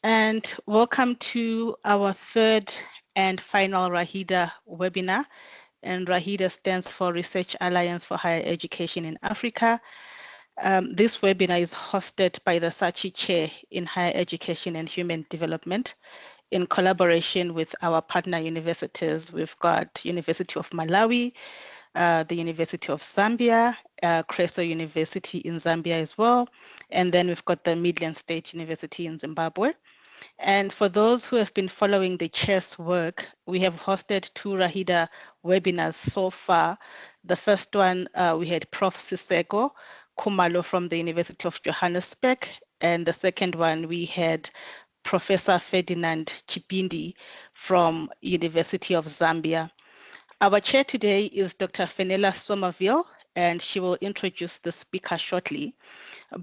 and welcome to our third and final RAHEdA webinar. And RAHEdA stands for Research Alliance for Higher Education in Africa. This webinar is hosted by the SARChI-Chair in Higher Education and Human Development in collaboration with our partner universities. We've got University of Malawi, the University of Zambia, Creso University in Zambia as well, and then we've got the Midland State University in Zimbabwe. And for those who have been following the chair's work, we have hosted 2 RAHEdA webinars so far. The first one, we had Prof Siseko Khumalo from the University of Johannesburg, and the second one, we had Professor Ferdinand Chipindi from University of Zambia. Our chair today is Dr. Fenella Somerville, and she will introduce the speaker shortly.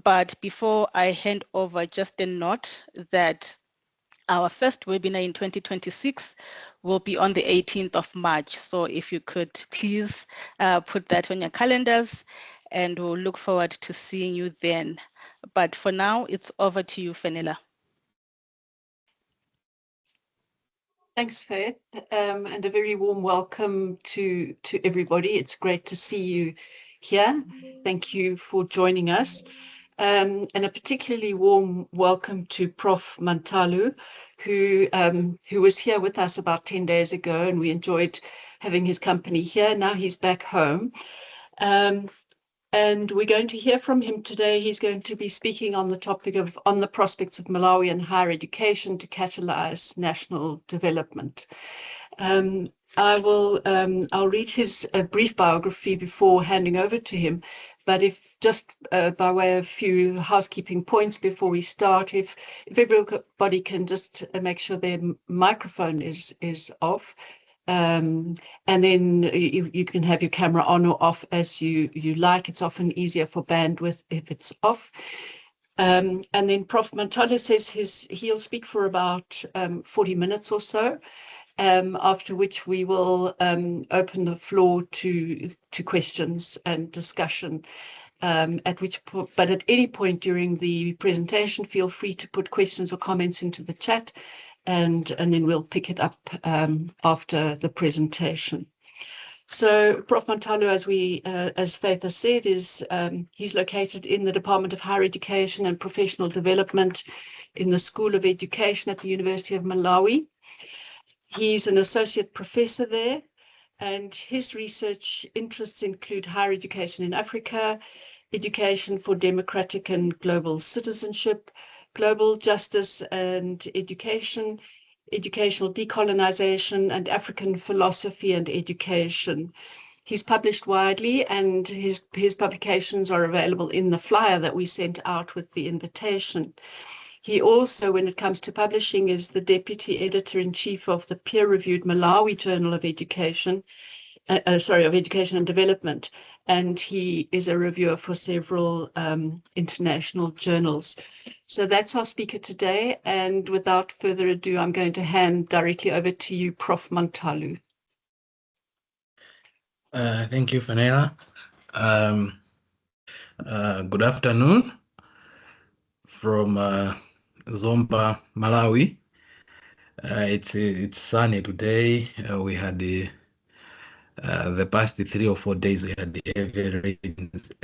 But before I hand over, just a note that our first webinar in 2026 will be on the 18th of March. So if you could please put that on your calendars, and we'll look forward to seeing you then. But for now, it's over to you, Fenella. Thanks, Faith, and a very warm welcome to everybody. It's great to see you here. Thank you for joining us. And a particularly warm welcome to Prof Manthalu, who was here with us about 10 days ago, and we enjoyed having his company here. Now he's back home. And we're going to hear from him today. He's going to be speaking on the topic of on the prospects of Malawian higher education to catalyze national development. I'll read his brief biography before handing over to him. But if just by way of a few housekeeping points before we start, if everybody can just make sure their microphone is off. And then you can have your camera on or off as you like. It's often easier for bandwidth if it's off. And then Prof Manthalu says he'll speak for about 40 minutes or so, after which we will open the floor to questions and discussion. But at any point during the presentation, feel free to put questions or comments into the chat, and then we'll pick it up after the presentation. So Prof Manthalu, as Faith has said, he's located in the Department of Higher Education and Professional Development in the School of Education at the University of Malawi. He's an associate professor there, and his research interests include higher education in Africa, education for democratic and global citizenship, global justice and education, educational decolonization, and African philosophy and education. He's published widely, and his publications are available in the flyer that we sent out with the invitation. He also, when it comes to publishing, is the Deputy Editor-in-Chief of the peer-reviewed Malawi Journal of Education, of Education and Development, and he is a reviewer for several international journals. So that's our speaker today, and without further ado, I'm going to hand directly over to you, Prof Manthalu. Thank you, Fenella. Good afternoon from Zomba, Malawi. It's sunny today. We had the past 3 or 4 days we had the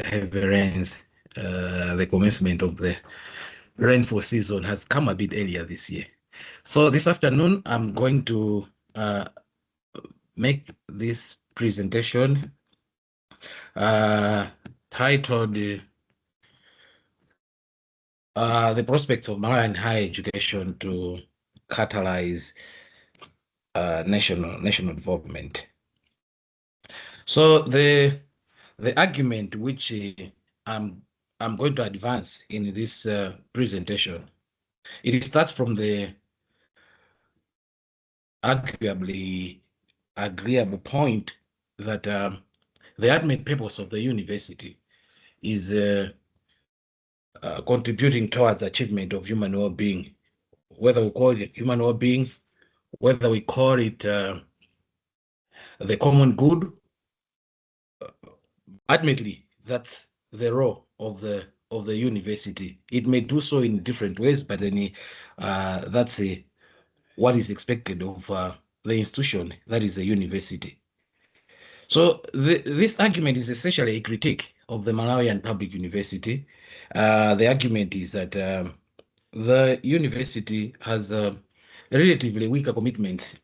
heavy rains. The commencement of the rainfall season has come a bit earlier this year. So this afternoon I'm going to make this presentation titled the prospects of Malawian higher education to catalyze national development. So the argument which I'm going to advance in this presentation, it starts from the arguably agreeable point that the ultimate purpose of the university is contributing towards achievement of human well-being, whether we call it human well-being, whether we call it the common good. Ultimately, that's the role of the of the university. It may do so in different ways, but then that's what is expected of the institution that is a university. So this argument is essentially a critique of the Malawian Public University. The argument is that the university has a relatively weaker commitment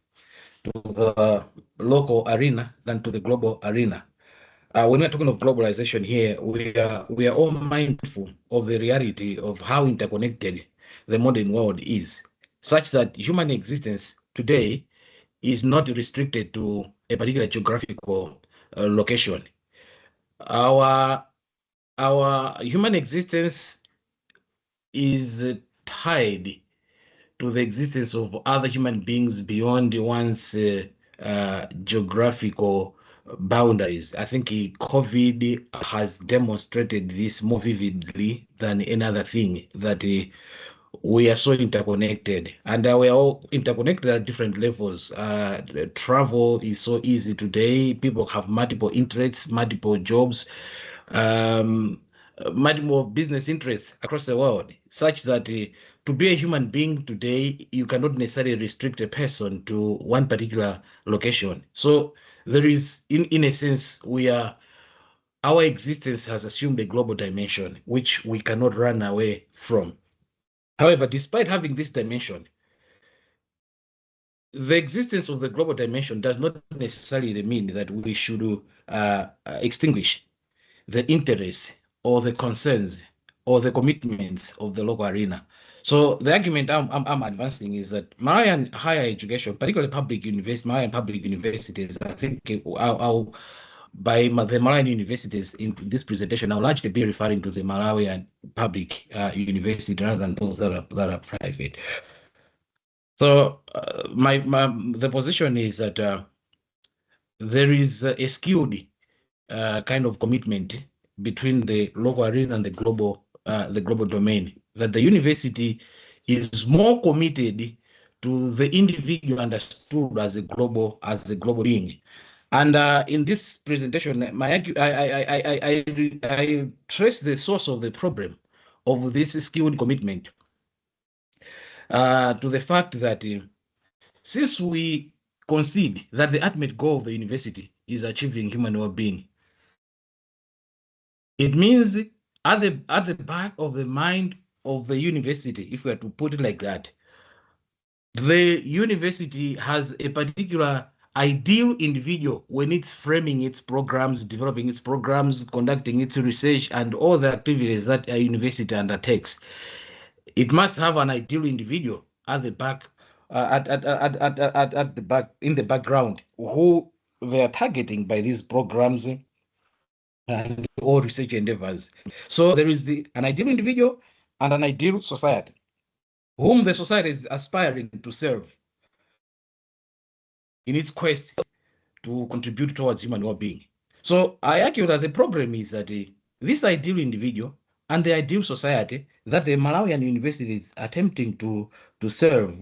to the local arena than to the global arena. When we're talking of globalization here, we are all mindful of the reality of how interconnected the modern world is, such that human existence today is not restricted to a particular geographical location. Our human existence is tied to the existence of other human beings beyond one's geographical boundaries. I think COVID has demonstrated this more vividly than any other thing, that we are so interconnected, and we are all interconnected at different levels. Travel is so easy today. People have multiple interests, multiple jobs, multiple business interests across the world, such that to be a human being today, you cannot necessarily restrict a person to one particular location. So there is, in a sense, our existence has assumed a global dimension, which we cannot run away from. However, despite having this dimension, the existence of the global dimension does not necessarily mean that we should extinguish the interests or the concerns or the commitments of the local arena. So the argument I'm advancing is that Malawian higher education, particularly Malawian public universities, I think by the Malawian universities in this presentation, I'll largely be referring to the Malawian public university rather than those that are private. So the position is that there is a skewed kind of commitment between the local arena and the global domain, that the university is more committed to the individual understood as a global being. And in this presentation, I trace the source of the problem of this skewed commitment to the fact that since we concede that the ultimate goal of the university is achieving human well-being, it means at the back of the mind of the university, if we are to put it like that, the university has a particular ideal individual when it's framing its programs, developing its programs, conducting its research, and all the activities that a university undertakes. It must have an ideal individual at the back, in the background, who they are targeting by these programs and all research endeavors. So there is an ideal individual and an ideal society, whom the society is aspiring to serve in its quest to contribute towards human well-being. So I argue that the problem is that this ideal individual and the ideal society that the Malawian University is attempting to serve,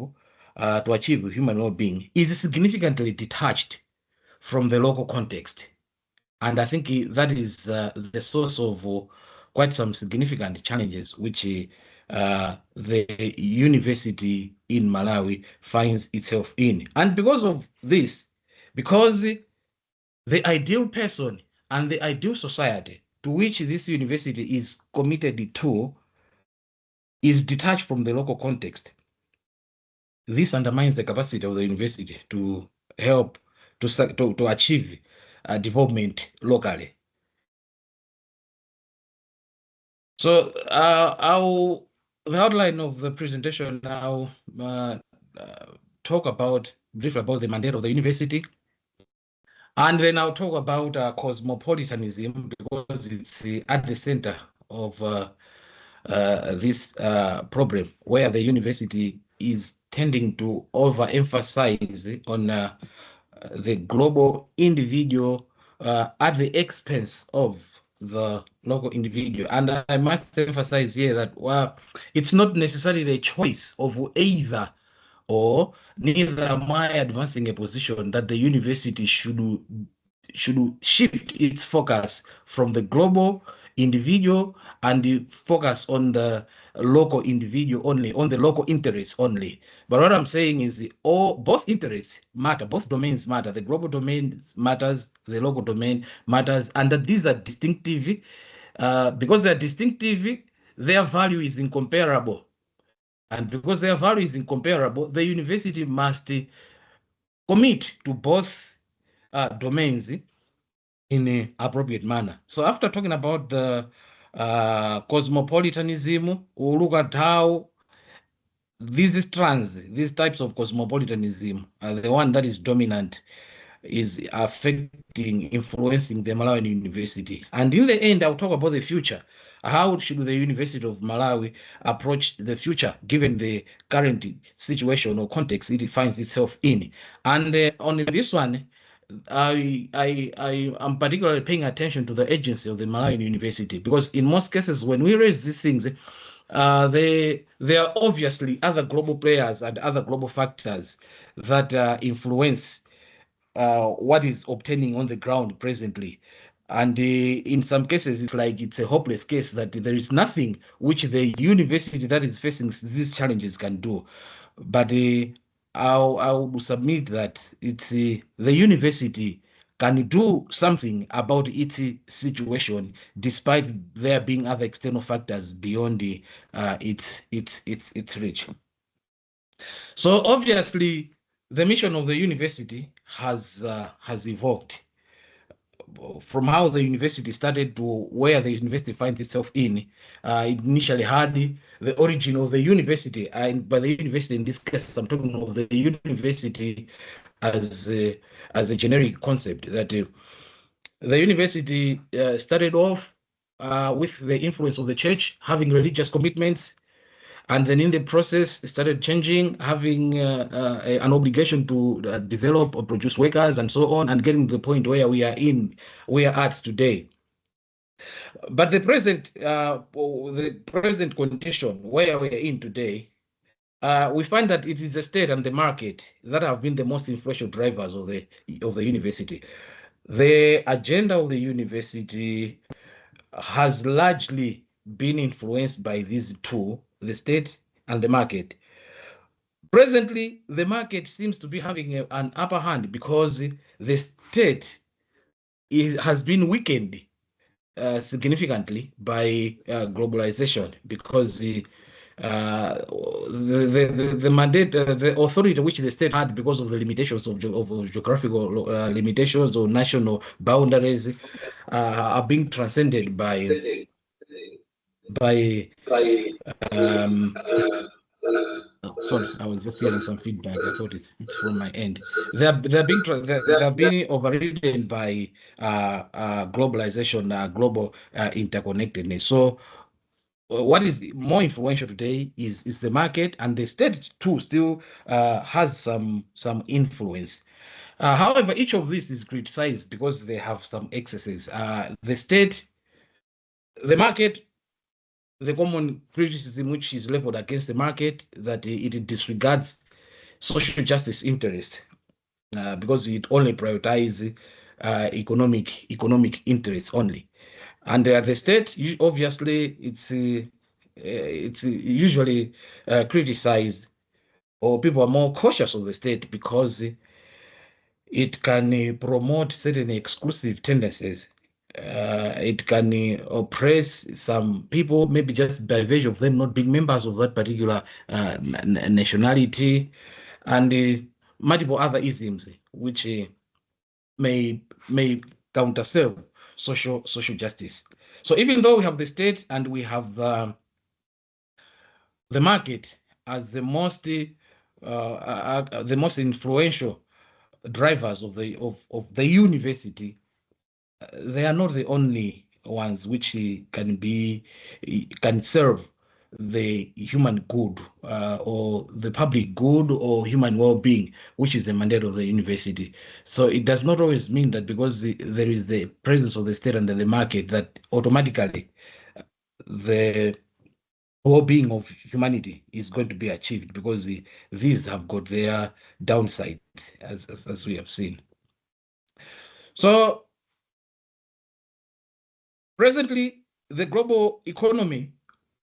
to achieve human well-being, is significantly detached from the local context. And I think that is the source of quite some significant challenges which the university in Malawi finds itself in. And because of this, because the ideal person and the ideal society to which this university is committed to is detached from the local context, this undermines the capacity of the university to help to achieve development locally. So the outline of the presentation now talk briefly about the mandate of the university, and then I'll talk about cosmopolitanism, because it's at the center of this problem, where the university is tending to overemphasize on the global individual at the expense of the local individual. And I must emphasize here that it's not necessarily a choice of either or, neither am I advancing a position that the university should shift its focus from the global individual and focus on the local individual only, on the local interests only. But what I'm saying is both interests matter, both domains matter. The global domain matters, the local domain matters, and that these are distinctive. Because they're distinctive, their value is incomparable. And because their value is incomparable, the university must commit to both domains in an appropriate manner. So after talking about the cosmopolitanism, we'll look at how these strands, these types of cosmopolitanism, the one that is dominant, is affecting, influencing the Malawi University. And in the end, I'll talk about the future. How should the University of Malawi approach the future, given the current situation or context it finds itself in? And on this one, I am particularly paying attention to the agency of the Malawi University, because in most cases, when we raise these things, there are obviously other global players and other global factors that influence what is obtaining on the ground presently. And in some cases, it's like it's a hopeless case that there is nothing which the university that is facing these challenges can do. But I will submit that it's the university can do something about its situation, despite there being other external factors beyond its reach. So obviously, the mission of the university has evolved from how the university started to where the university finds itself in. It initially had the origin of the university, and by the university in this case, I'm talking of the university as a generic concept. That the university started off with the influence of the church, having religious commitments, and then in the process it started changing, having an obligation to develop or produce workers and so on, and getting to the point where we are at today. But the present condition where we are in today, we find that it is the state and the market that have been the most influential drivers of the university. The agenda of the university has largely been influenced by these two, the state and the market. Presently, the market seems to be having an upper hand because the state has been weakened significantly by globalization, because the mandate, the authority which the state had because of the limitations of geographical limitations or national boundaries are being transcended by sorry, I was just hearing some feedback. I thought it's from my end. They're being overridden by globalization, global interconnectedness. So what is more influential today is the market, and the state too still has some influence. However, each of these is criticized because they have some excesses. The state, the market, the common criticism which is leveled against the market, that it disregards social justice interests because it only prioritizes economic interests only. And the state, obviously, it's usually criticized, or people are more cautious of the state because it can promote certain exclusive tendencies. It can oppress some people, maybe just by virtue of them not being members of that particular nationality, and multiple other isms which may counterserve social justice. So even though we have the state and we have the market as the most influential drivers of the university, they are not the only ones which can serve the human good or the public good or human well-being, which is the mandate of the university. So it does not always mean that because there is the presence of the state under the market, that automatically the well-being of humanity is going to be achieved, because these have got their downsides, as we have seen. So presently, the global economy,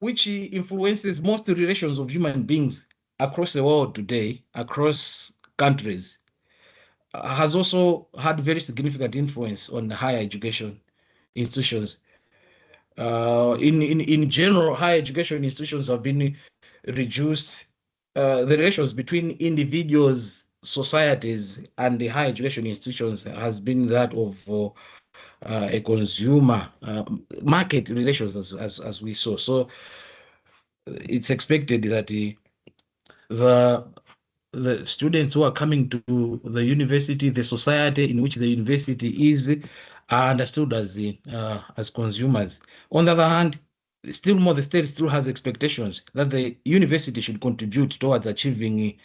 which influences most relations of human beings across the world today, across countries, has also had very significant influence on higher education institutions. In general, higher education institutions have been reduced. The relations between individuals, societies, and the higher education institutions has been that of a consumer market relations, as we saw. So it's expected that the students who are coming to the university, the society in which the university is, are understood as consumers. On the other hand, still more, the state still has expectations that the university should contribute towards achieving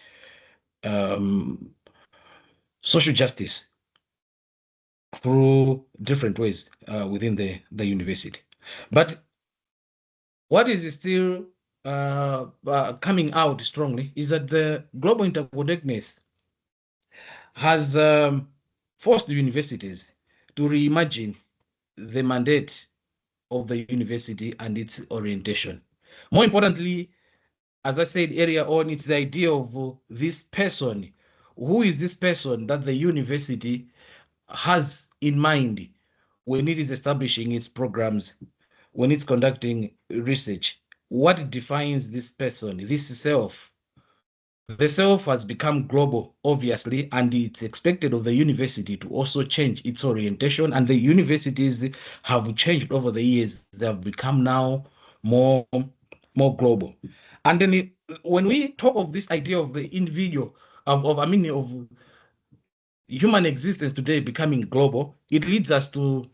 social justice through different ways within the university. But what is still coming out strongly is that the global interconnectedness has forced the universities to reimagine the mandate of the university and its orientation. More importantly, as I said earlier on, it's the idea of this person. Who is this person that the university has in mind when it is establishing its programs, when it's conducting research? What defines this person, this self? The self has become global, obviously, and it's expected of the university to also change its orientation. And the universities have changed over the years. They have become now more global. And then when we talk of this idea of the individual, of human existence today becoming global, it leads us to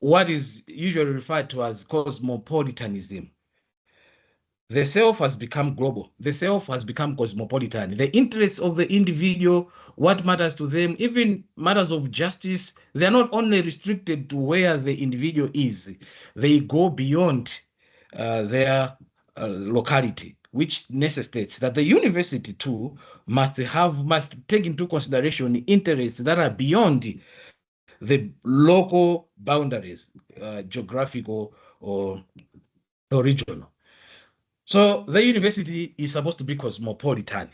what is usually referred to as cosmopolitanism. The self has become global. The self has become cosmopolitan. The interests of the individual, what matters to them, even matters of justice, they're not only restricted to where the individual is, they go beyond their locality, which necessitates that the university too must take into consideration interests that are beyond the local boundaries, geographical or regional. So the university is supposed to be cosmopolitan.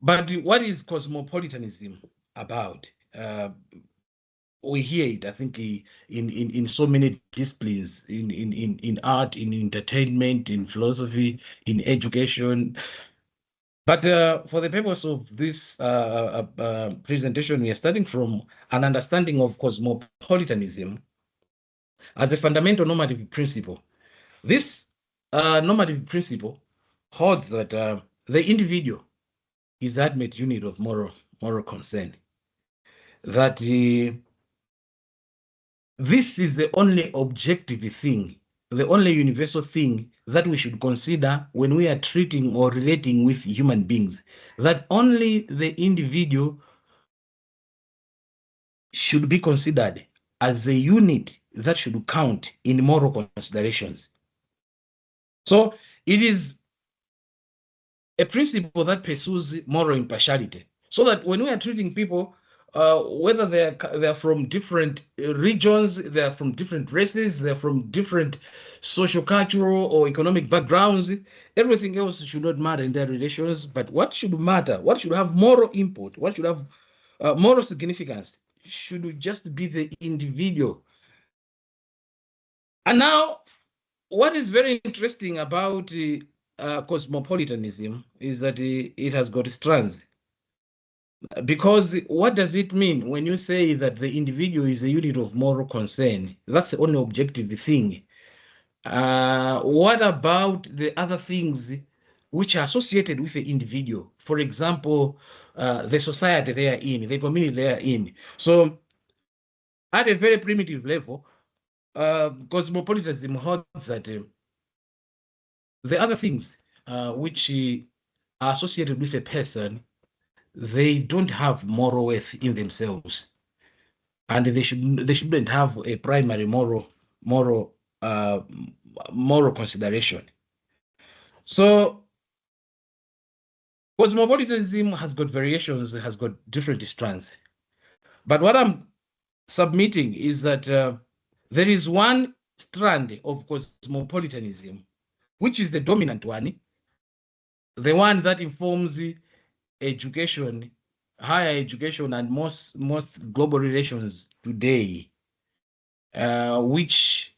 But what is cosmopolitanism about? We hear it, I think, in so many disciplines, in art, in entertainment, in philosophy, in education. But for the purpose of this presentation, we are starting from an understanding of cosmopolitanism as a fundamental normative principle. This normative principle holds that the individual is the ultimate unit of moral concern. That this is the only objective thing, the only universal thing that we should consider when we are treating or relating with human beings. That only the individual should be considered as a unit that should count in moral considerations. So it is a principle that pursues moral impartiality, so that when we are treating people, whether they're from different regions, they're from different races, they're from different social, cultural, or economic backgrounds, everything else should not matter in their relations. But what should matter, what should have moral input, what should have moral significance, should just be the individual. And now, what is very interesting about cosmopolitanism is that it has got strands. Because what does it mean when you say that the individual is a unit of moral concern? That's the only objective thing. What about the other things which are associated with the individual? For example, the society they are in, the community they are in. So at a very primitive level, cosmopolitanism holds that the other things which are associated with a person, they don't have moral worth in themselves, and they shouldn't have a primary moral consideration. So cosmopolitanism has got variations, has got different strands. But what I'm submitting is that there is one strand of cosmopolitanism, which is the dominant one, the one that informs education, higher education, and most global relations today, which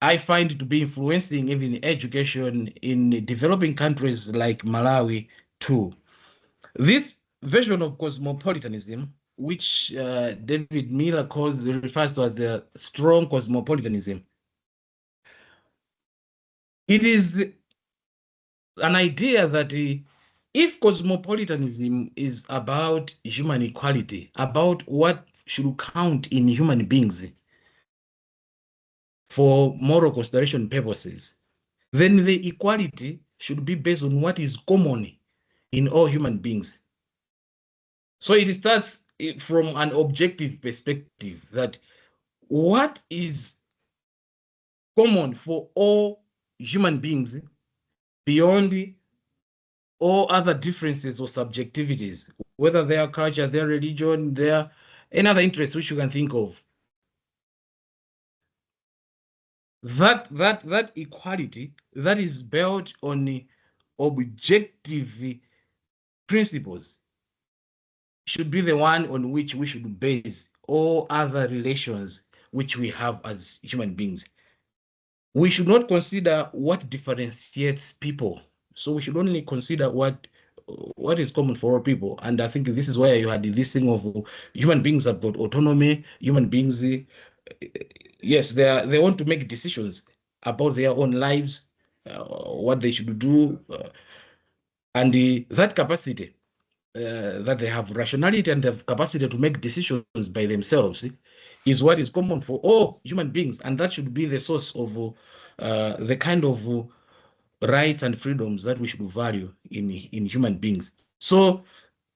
I find to be influencing even education in developing countries like Malawi too. This version of cosmopolitanism, which David Miller refers to as a strong cosmopolitanism, it is an idea that if cosmopolitanism is about human equality, about what should count in human beings for moral consideration purposes, then the equality should be based on what is common in all human beings. So it starts from an objective perspective, that what is common for all human beings beyond all other differences or subjectivities, whether their culture, their religion, their any other interests which you can think of. That equality that is built on objective principles should be the one on which we should base all other relations which we have as human beings. We should not consider what differentiates people. So we should only consider what is common for all people. And I think this is where you had this thing of human beings have got autonomy. Human beings, yes, they want to make decisions about their own lives, what they should do, and that capacity that they have rationality and they have capacity to make decisions by themselves is what is common for all human beings, and that should be the source of the kind of rights and freedoms that we should value in human beings. So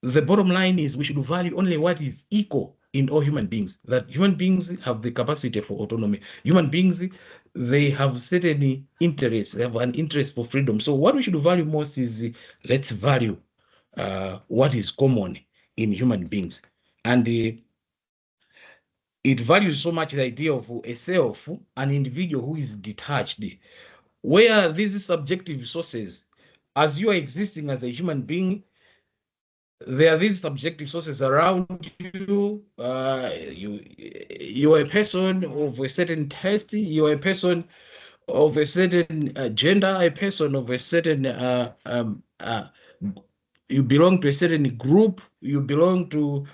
the bottom line is we should value only what is equal in all human beings, that human beings have the capacity for autonomy. Human beings, they have certain interests, they have an interest for freedom. So what we should value most is let's value what is common in human beings. And it values so much the idea of a self, an individual who is detached, where these subjective sources, as you are existing as a human being, there are these subjective sources around you. You are a person of a certain taste, you are a person of a certain gender, a person of a certain you belong to a certain group, you belong to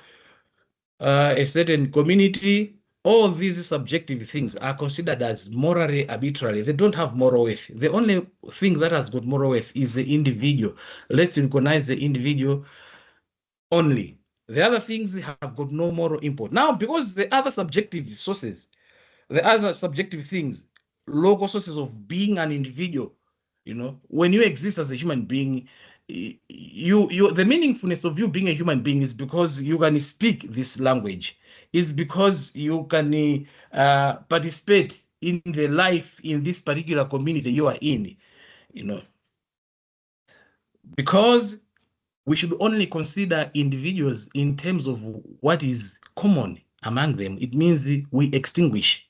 a certain community. All these subjective things are considered as morally arbitrary. They don't have moral worth. The only thing that has got moral worth is the individual. Let's recognize the individual only. The other things have got no moral import. Now, because the other subjective sources, the other subjective things, local sources of being an individual, when you exist as a human being, the meaningfulness of you being a human being is because you can speak this language, is because you can participate in the life in this particular community you are in, because we should only consider individuals in terms of what is common among them. It means we extinguish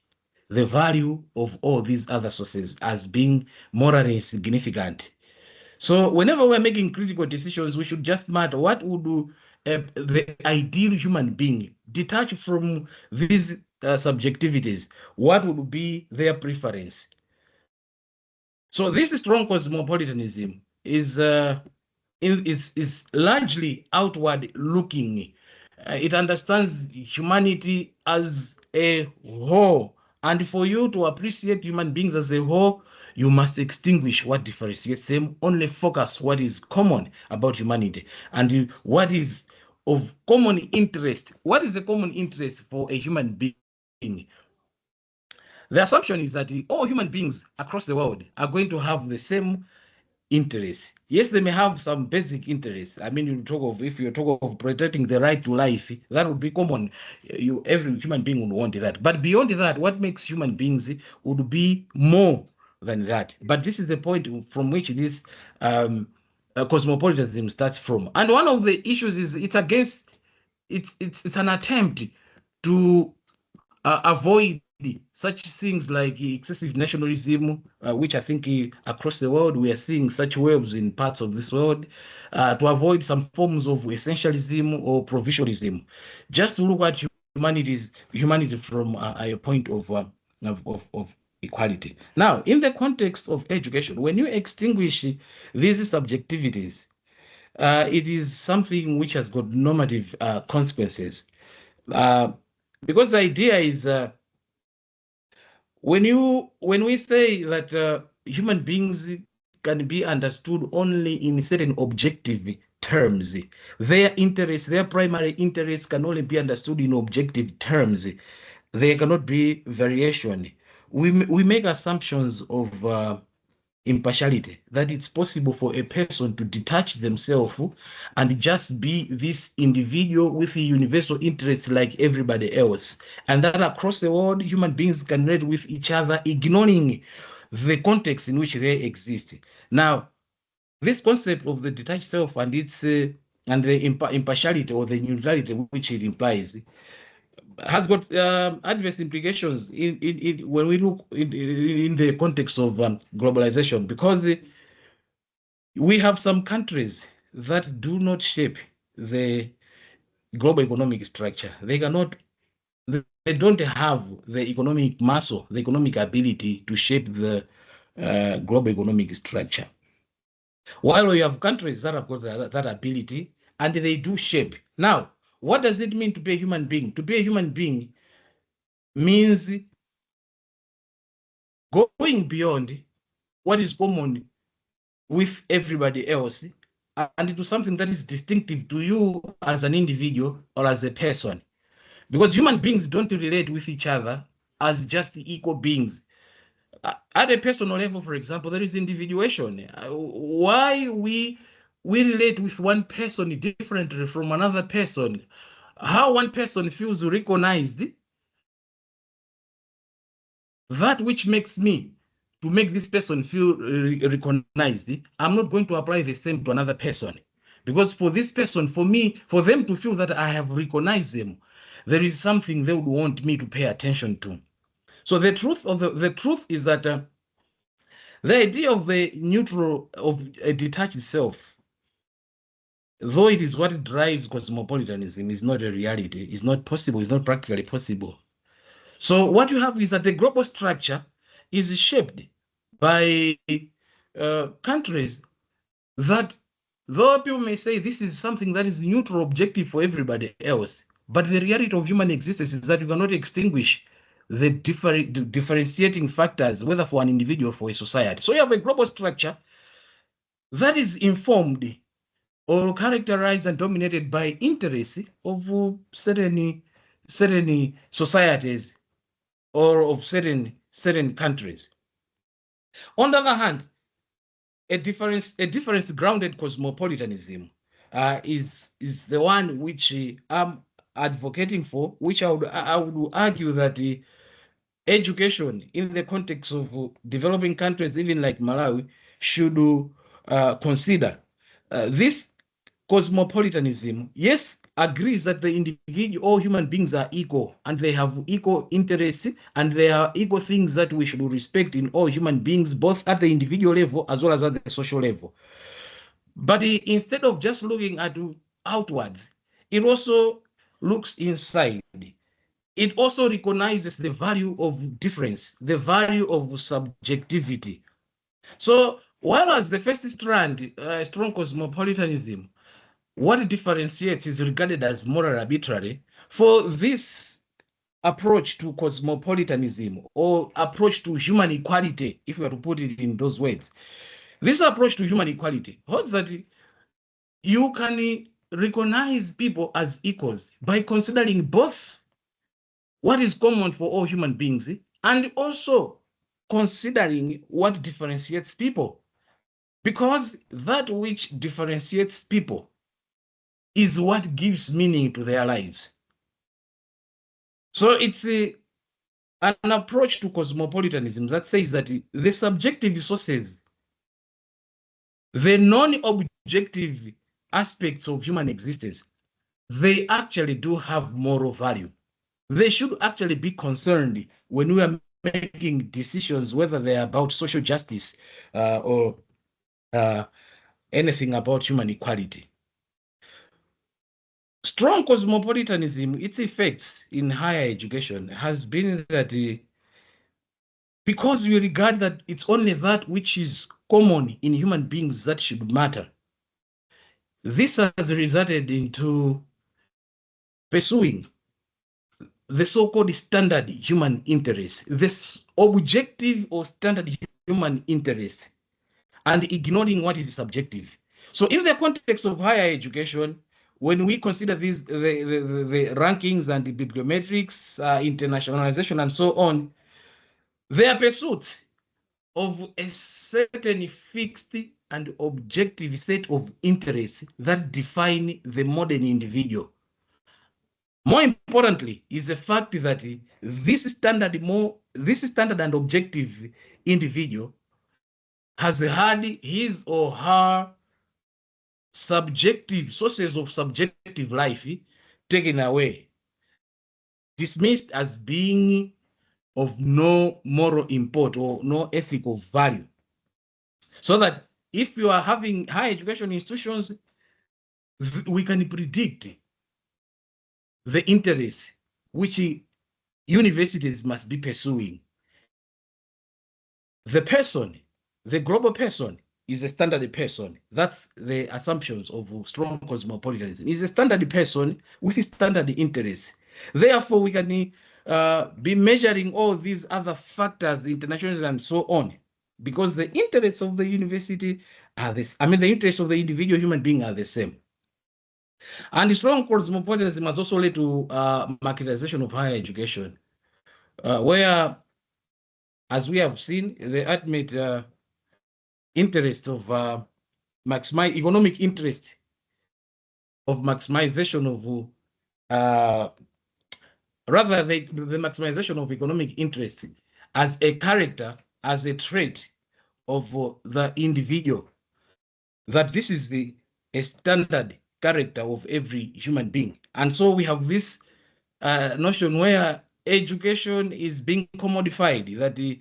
the value of all these other sources as being morally significant. So whenever we're making critical decisions, we should just matter what would the ideal human being, detached from these subjectivities, what would be their preference? So this strong cosmopolitanism is largely outward looking. It understands humanity as a whole. And for you to appreciate human beings as a whole, you must extinguish what differentiates them, only focus what is common about humanity and what is of common interest. What is a common interest for a human being? The assumption is that all human beings across the world are going to have the same interests. Yes, they may have some basic interests. I mean, if you talk of protecting the right to life, that would be common. Every human being would want that. But beyond that, what makes human beings would be more than that. But this is the point from which this cosmopolitanism starts from. And one of the issues is it's an attempt to avoid such things like excessive nationalism, which I think across the world we are seeing such waves in parts of this world, to avoid some forms of essentialism or provincialism, just to look at humanity from a point of equality. Now, in the context of education, when you extinguish these subjectivities, it is something which has got normative consequences. Because the idea is when we say that human beings can be understood only in certain objective terms, their primary interests can only be understood in objective terms. There cannot be variation. We make assumptions of impartiality, that it's possible for a person to detach themselves and just be this individual with universal interests like everybody else, and that across the world human beings can relate with each other, ignoring the context in which they exist. Now, this concept of the detached self and its and the impartiality or the neutrality which it implies has got adverse implications when we look in the context of globalization, because we have some countries that do not shape the global economic structure. They don't have the economic muscle, the economic ability to shape the global economic structure. While we have countries that have got that ability and they do shape. Now, what does it mean to be a human being? To be a human being means going beyond what is common with everybody else and into something that is distinctive to you as an individual or as a person. Because human beings don't relate with each other as just equal beings. At a personal level, for example, there is individuation. Why we relate with one person differently from another person, how one person feels recognized, that which makes me to make this person feel recognized, I'm not going to apply the same to another person. Because for this person, for them to feel that I have recognized them, there is something they would want me to pay attention to. So the truth is that the idea of the neutral, of a detached self, though it is what drives cosmopolitanism, is not a reality. It's not possible. It's not practically possible. So what you have is that the global structure is shaped by countries that, though people may say this is something that is neutral, objective for everybody else, but the reality of human existence is that you cannot extinguish the differentiating factors, whether for an individual or for a society. So you have a global structure that is informed or characterized and dominated by interests of certain societies or of certain countries. On the other hand, a difference grounded cosmopolitanism is the one which I'm advocating for, which I would argue that education in the context of developing countries, even like Malawi, should consider. This cosmopolitanism, yes, agrees that the individual, all human beings are equal and they have equal interests and there are equal things that we should respect in all human beings, both at the individual level as well as at the social level. But instead of just looking at outwards, it also looks inside. It also recognizes the value of difference, the value of subjectivity. So while as the first strand, strong cosmopolitanism, what differentiates is regarded as moral arbitrary, for this approach to cosmopolitanism or approach to human equality, if we are to put it in those words, this approach to human equality holds that you can recognize people as equals by considering both what is common for all human beings and also considering what differentiates people, because that which differentiates people is what gives meaning to their lives. So it's an approach to cosmopolitanism that says that the subjective sources, the non-objective aspects of human existence, they actually do have moral value. they should actually be concerned when we are making decisions, whether they are about social justice or anything about human equality. Strong cosmopolitanism, its effects in higher education has been that because we regard that it's only that which is common in human beings that should matter, this has resulted into pursuing the so-called standard human interest, this objective or standard human interest, and ignoring what is subjective. So in the context of higher education, when we consider these, the rankings and the bibliometrics, internationalization, and so on, their pursuit of a certain fixed and objective set of interests that define the modern individual. More importantly, is the fact that this standard and objective individual has had his or her subjective sources of subjective life taken away, dismissed as being of no moral import or no ethical value. So that if you are having higher education institutions, we can predict the interests which universities must be pursuing. The person, the global person, is a standard person. That's the assumptions of strong cosmopolitanism. Is a standard person with standard interests. Therefore, we can be measuring all these other factors, international and so on, because the interests of the university are this. I mean, the interests of the individual human being are the same. And strong cosmopolitanism has also led to marketization of higher education, where, as we have seen, the ultimate interest of economic interest of maximization of rather the maximization of economic interest as a character, as a trait of the individual, that this is a standard character of every human being. And so we have this notion where education is being commodified, that the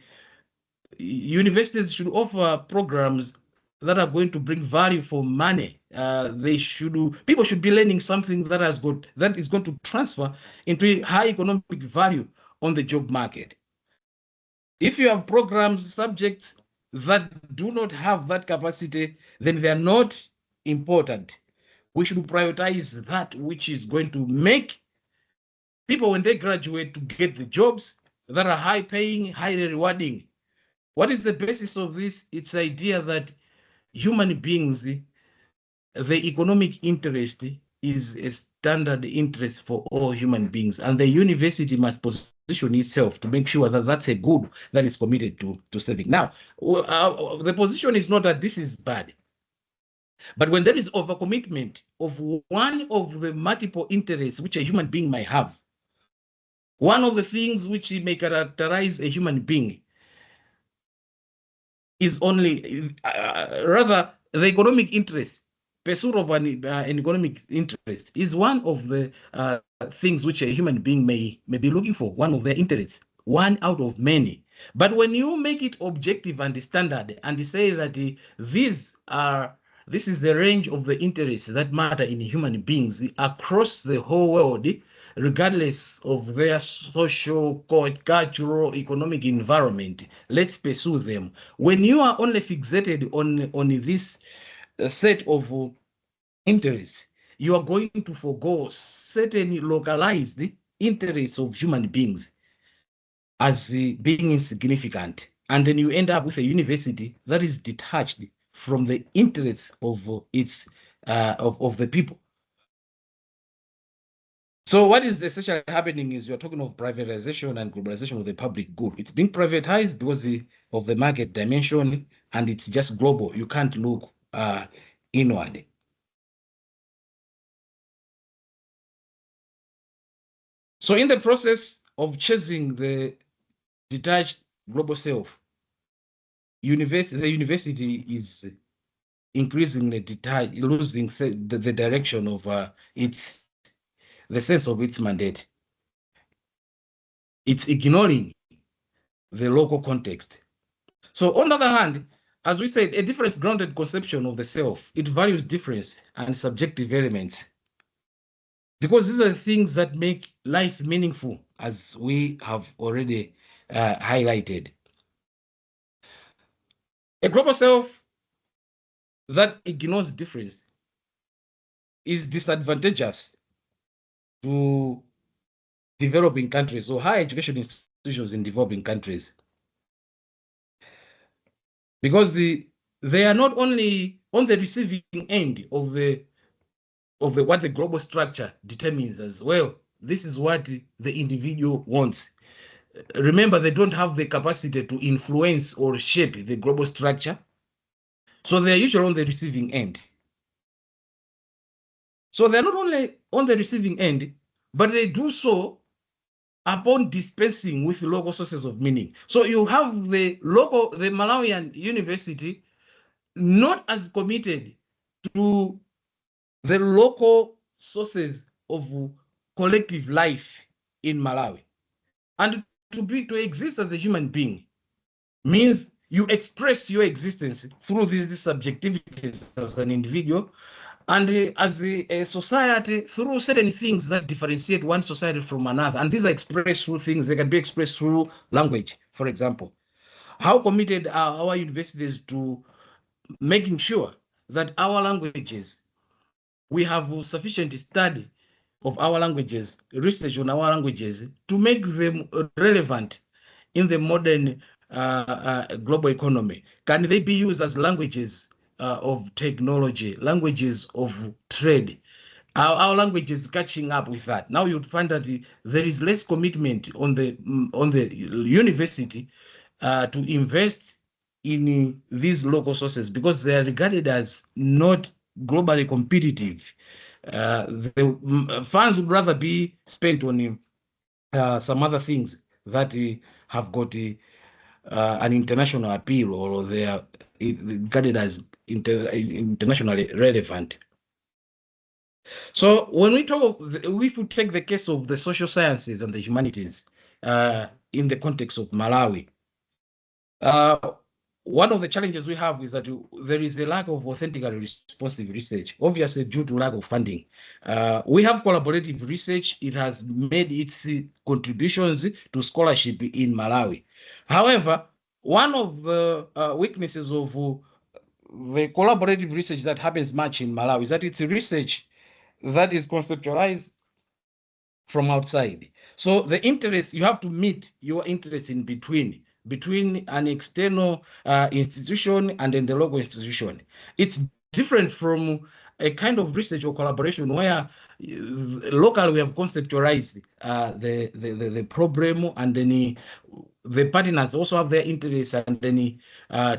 universities should offer programs that are going to bring value for money. People should be learning something that is going to transfer into high economic value on the job market. If you have programs, subjects that do not have that capacity, then they are not important. We should prioritize that which is going to make people, when they graduate, to get the jobs that are high paying, highly rewarding. What is the basis of this? It's the idea that human beings, the economic interest is a standard interest for all human beings, and the university must position itself to make sure that that's a good that is committed to serving. Now, the position is not that this is bad, but when there is overcommitment of one of the multiple interests which a human being might have, one of the things which may characterize a human being is only rather the economic interest. Pursuit of an economic interest is one of the things which a human being may be looking for, one of their interests, one out of many. But when you make it objective and standard and say that this is the range of the interests that matter in human beings across the whole world, regardless of their social, cultural, economic environment, let's pursue them. When you are only fixated on this set of interests, you are going to forgo certain localized interests of human beings as being insignificant. And then you end up with a university that is detached from the interests of the people. So what is essentially happening is you're talking of privatization and globalization of the public good. It's being privatized because of the market dimension, and it's just global. You can't look inward. So in the process of chasing the detached global self, the university is increasingly detached, losing the direction of the sense of its mandate. it's ignoring the local context. So on the other hand, as we said, a difference-grounded conception of the self, it values difference and subjective elements, because these are the things that make life meaningful, as we have already highlighted. A global self that ignores difference is disadvantageous to developing countries or higher education institutions in developing countries, because they are not only on the receiving end of what the global structure determines as well. This is what the individual wants. Remember, they don't have the capacity to influence or shape the global structure, so they are usually on the receiving end. So they're not only on the receiving end, but they do so upon dispensing with local sources of meaning. So you have the Malawian University not as committed to the local sources of collective life in Malawi. And to exist as a human being means you express your existence through these subjectivities as an individual, and as a society through certain things that differentiate one society from another. And these are expressed through things, they can be expressed through language, for example. How committed are our universities to making sure that our languages, we have sufficient study of our languages, research on our languages, to make them relevant in the modern global economy? Can they be used as languages of technology, languages of trade? Our language is catching up with that. Now you'd find that there is less commitment on the university to invest in these local sources, because they are regarded as not globally competitive. The funds would rather be spent on some other things that have got an international appeal, or they are regarded as internationally relevant. So when we talk of, if we take the case of the social sciences and the humanities in the context of Malawi, one of the challenges we have is that there is a lack of authentically responsive research, obviously due to lack of funding. We have collaborative research. It has made its contributions to scholarship in Malawi. However, one of the weaknesses of the collaborative research that happens much in Malawi is that it's a research that is conceptualized from outside. So the interest, you have to meet your interest in between an external institution and then the local institution. It's different from a kind of research or collaboration where locally we have conceptualized the problem, and then the partners also have their interests, and then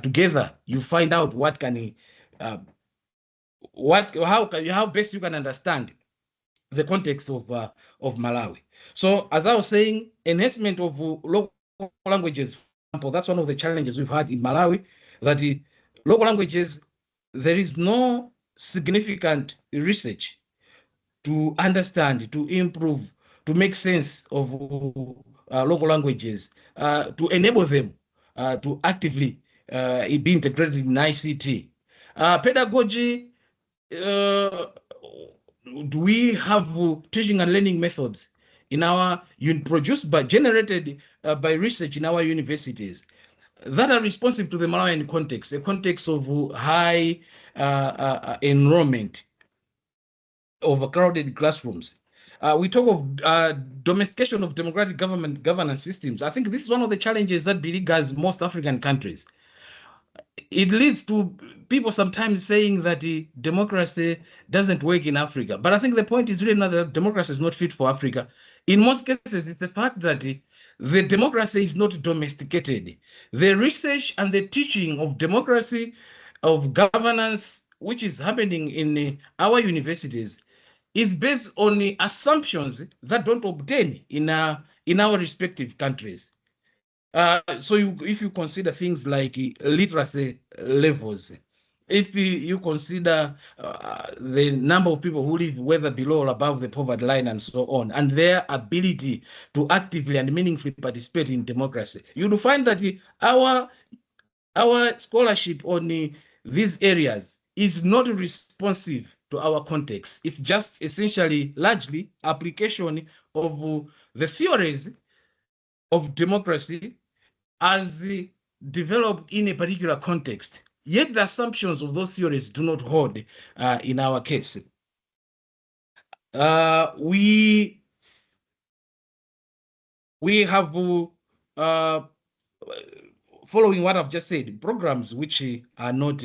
together you find out what can how best you can understand the context of Malawi. So as I was saying, enhancement of local languages, for example, that's one of the challenges we've had in Malawi, that the local languages, there is no significant research to understand, to improve, to make sense of local languages, to enable them to actively be integrated in ICT. Pedagogy, do we have teaching and learning methods in our generated by research in our universities that are responsive to the Malawian context, a context of high enrollment, overcrowded classrooms? We talk of domestication of democratic governance systems. I think this is one of the challenges that beleaguers most African countries. It leads to people sometimes saying that democracy doesn't work in Africa. But I think the point is really not that democracy is not fit for Africa. In most cases, it's the fact that the democracy is not domesticated. The research and the teaching of democracy, of governance, which is happening in our universities, is based on assumptions that don't obtain in our respective countries. So if you consider things like literacy levels, if you consider the number of people who live whether below or above the poverty line and so on, and their ability to actively and meaningfully participate in democracy, you'll find that our scholarship on these areas is not responsive to our context. It's just essentially largely application of the theories of democracy as developed in a particular context. Yet the assumptions of those theories do not hold in our case. We have, following what I've just said, programs which are not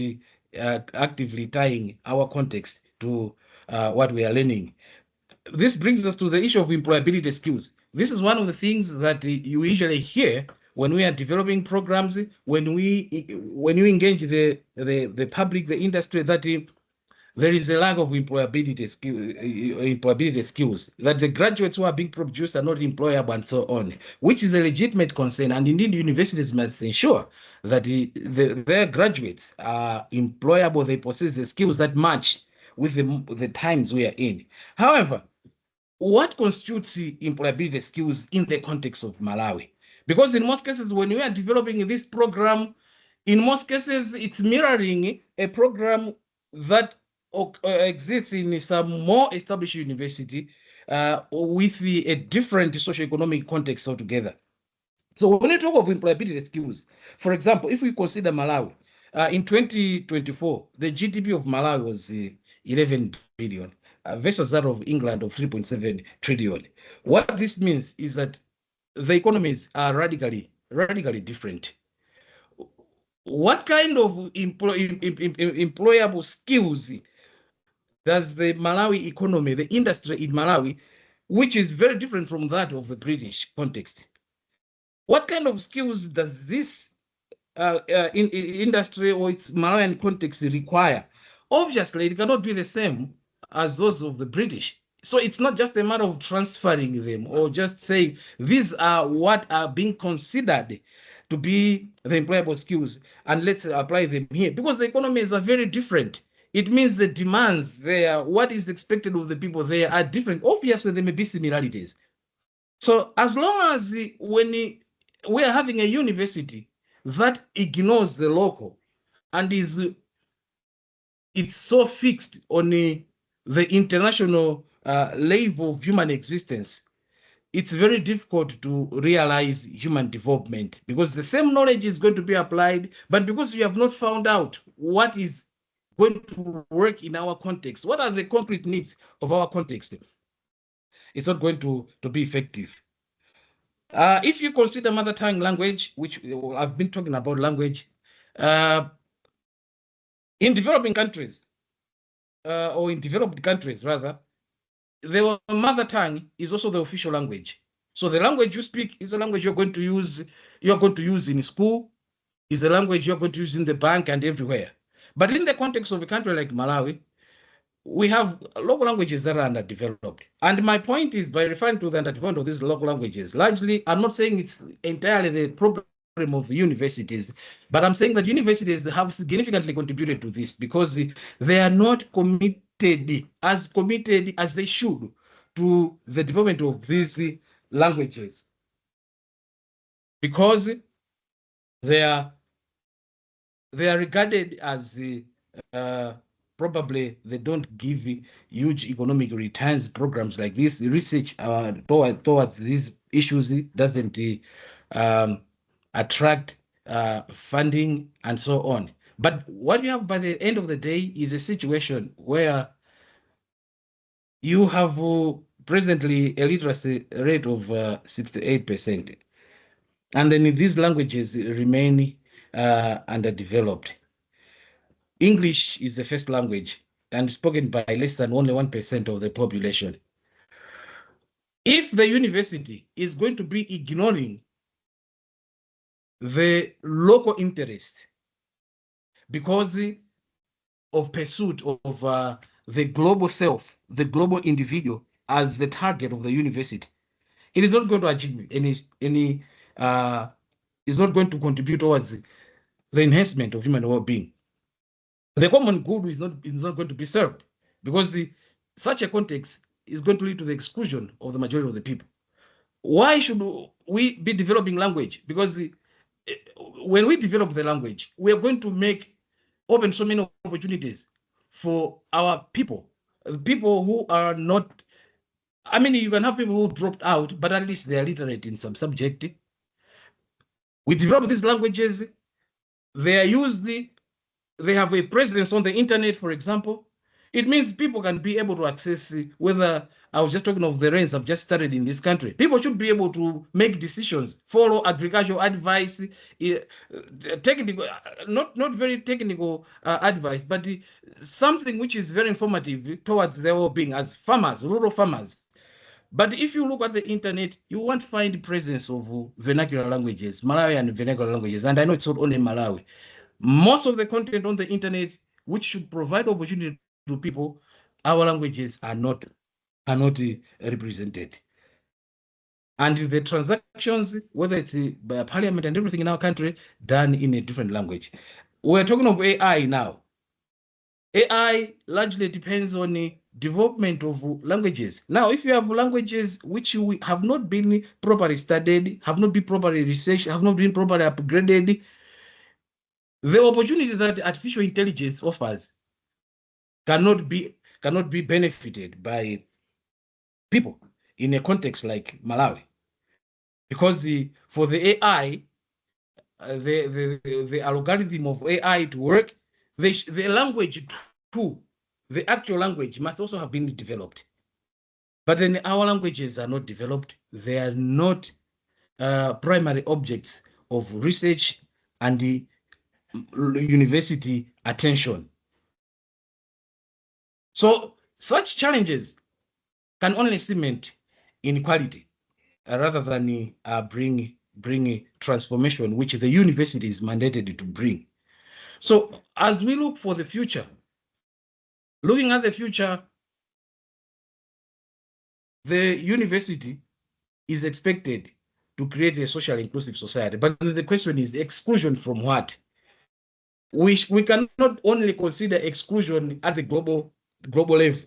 actively tying our context to what we are learning. This brings us to the issue of employability skills. This is one of the things that you usually hear when we are developing programs, when you engage the public, the industry, that there is a lack of employability skills, that the graduates who are being produced are not employable and so on, which is a legitimate concern. And indeed, universities must ensure that their graduates are employable, they possess the skills that match with the times we are in. However, what constitutes employability skills in the context of Malawi? Because in most cases, when we are developing this program, in most cases, it's mirroring a program that exists in some more established university with a different socioeconomic context altogether. So when you talk of employability skills, for example, if we consider Malawi, in 2024, the GDP of Malawi was 11 billion versus that of England of 3.7 trillion. What this means is that the economies are radically different. What kind of employable skills does the Malawi economy, the industry in Malawi, which is very different from that of the British context, what kind of skills does this industry or its Malawian context require? Obviously, it cannot be the same as those of the British. So it's not just a matter of transferring them or just saying these are what are being considered to be the employable skills and let's apply them here, because the economies are very different. It means the demands there, what is expected of the people there are different. Obviously, there may be similarities. So as long as when we are having a university that ignores the local and it's so fixed on the international level of human existence, it's very difficult to realize human development, because the same knowledge is going to be applied, but because we have not found out what is going to work in our context, what are the concrete needs of our context, it's not going to be effective. If you consider mother tongue language, which I've been talking about language, in developing countries, or in developed countries rather, the mother tongue is also the official language. So the language you speak is a language you're going to use in school, is a language you're going to use in the bank and everywhere. But in the context of a country like Malawi, we have local languages that are underdeveloped. And my point is, by referring to the underdevelopment of these local languages, largely, I'm not saying it's entirely the problem of universities, but I'm saying that universities have significantly contributed to this because they are not committed as they should to the development of these languages, because they are regarded as probably they don't give huge economic returns. Programs like this, research towards these issues doesn't attract funding and so on. But what you have by the end of the day is a situation where you have presently a literacy rate of 68%. And then these languages remain underdeveloped. English is the first language and spoken by less than only 1% of the population. If the university is going to be ignoring the local interest because of pursuit of the global self, the global individual as the target of the university, it is not going to achieve any is not going to contribute towards the enhancement of human well-being. the common good is not going to be served, because such a context is going to lead to the exclusion of the majority of the people. Why should we be developing language? Because when we develop the language, we are going to open so many opportunities for our people who are not, I mean, you can have people who dropped out, but at least they are literate in some subject. We develop these languages, they are used, they have a presence on the internet, for example. It means people can be able to access, whether I was just talking of the rains I've just started in this country. People should be able to make decisions, follow agricultural advice, technical, not very technical advice, but something which is very informative towards their well-being as farmers, rural farmers. But if you look at the internet, you won't find the presence of vernacular languages, Malawian vernacular languages. And I know it's not only Malawi. Most of the content on the internet, which should provide opportunity to people, our languages are not represented. And the transactions, whether it's by parliament and everything in our country, done in a different language. We're talking of AI now. AI largely depends on the development of languages. Now, if you have languages which have not been properly studied, have not been properly researched, have not been properly upgraded, the opportunity that artificial intelligence offers cannot be benefited by people in a context like Malawi. Because for the AI, the algorithm of AI to work, the language too, the actual language must also have been developed. But then our languages are not developed. They are not primary objects of research and the university attention. So such challenges can only cement inequality rather than bring transformation, which the university is mandated to bring. So as we look for the future, looking at the future, the university is expected to create a socially inclusive society. But the question is exclusion from what? We cannot only consider exclusion at the global level,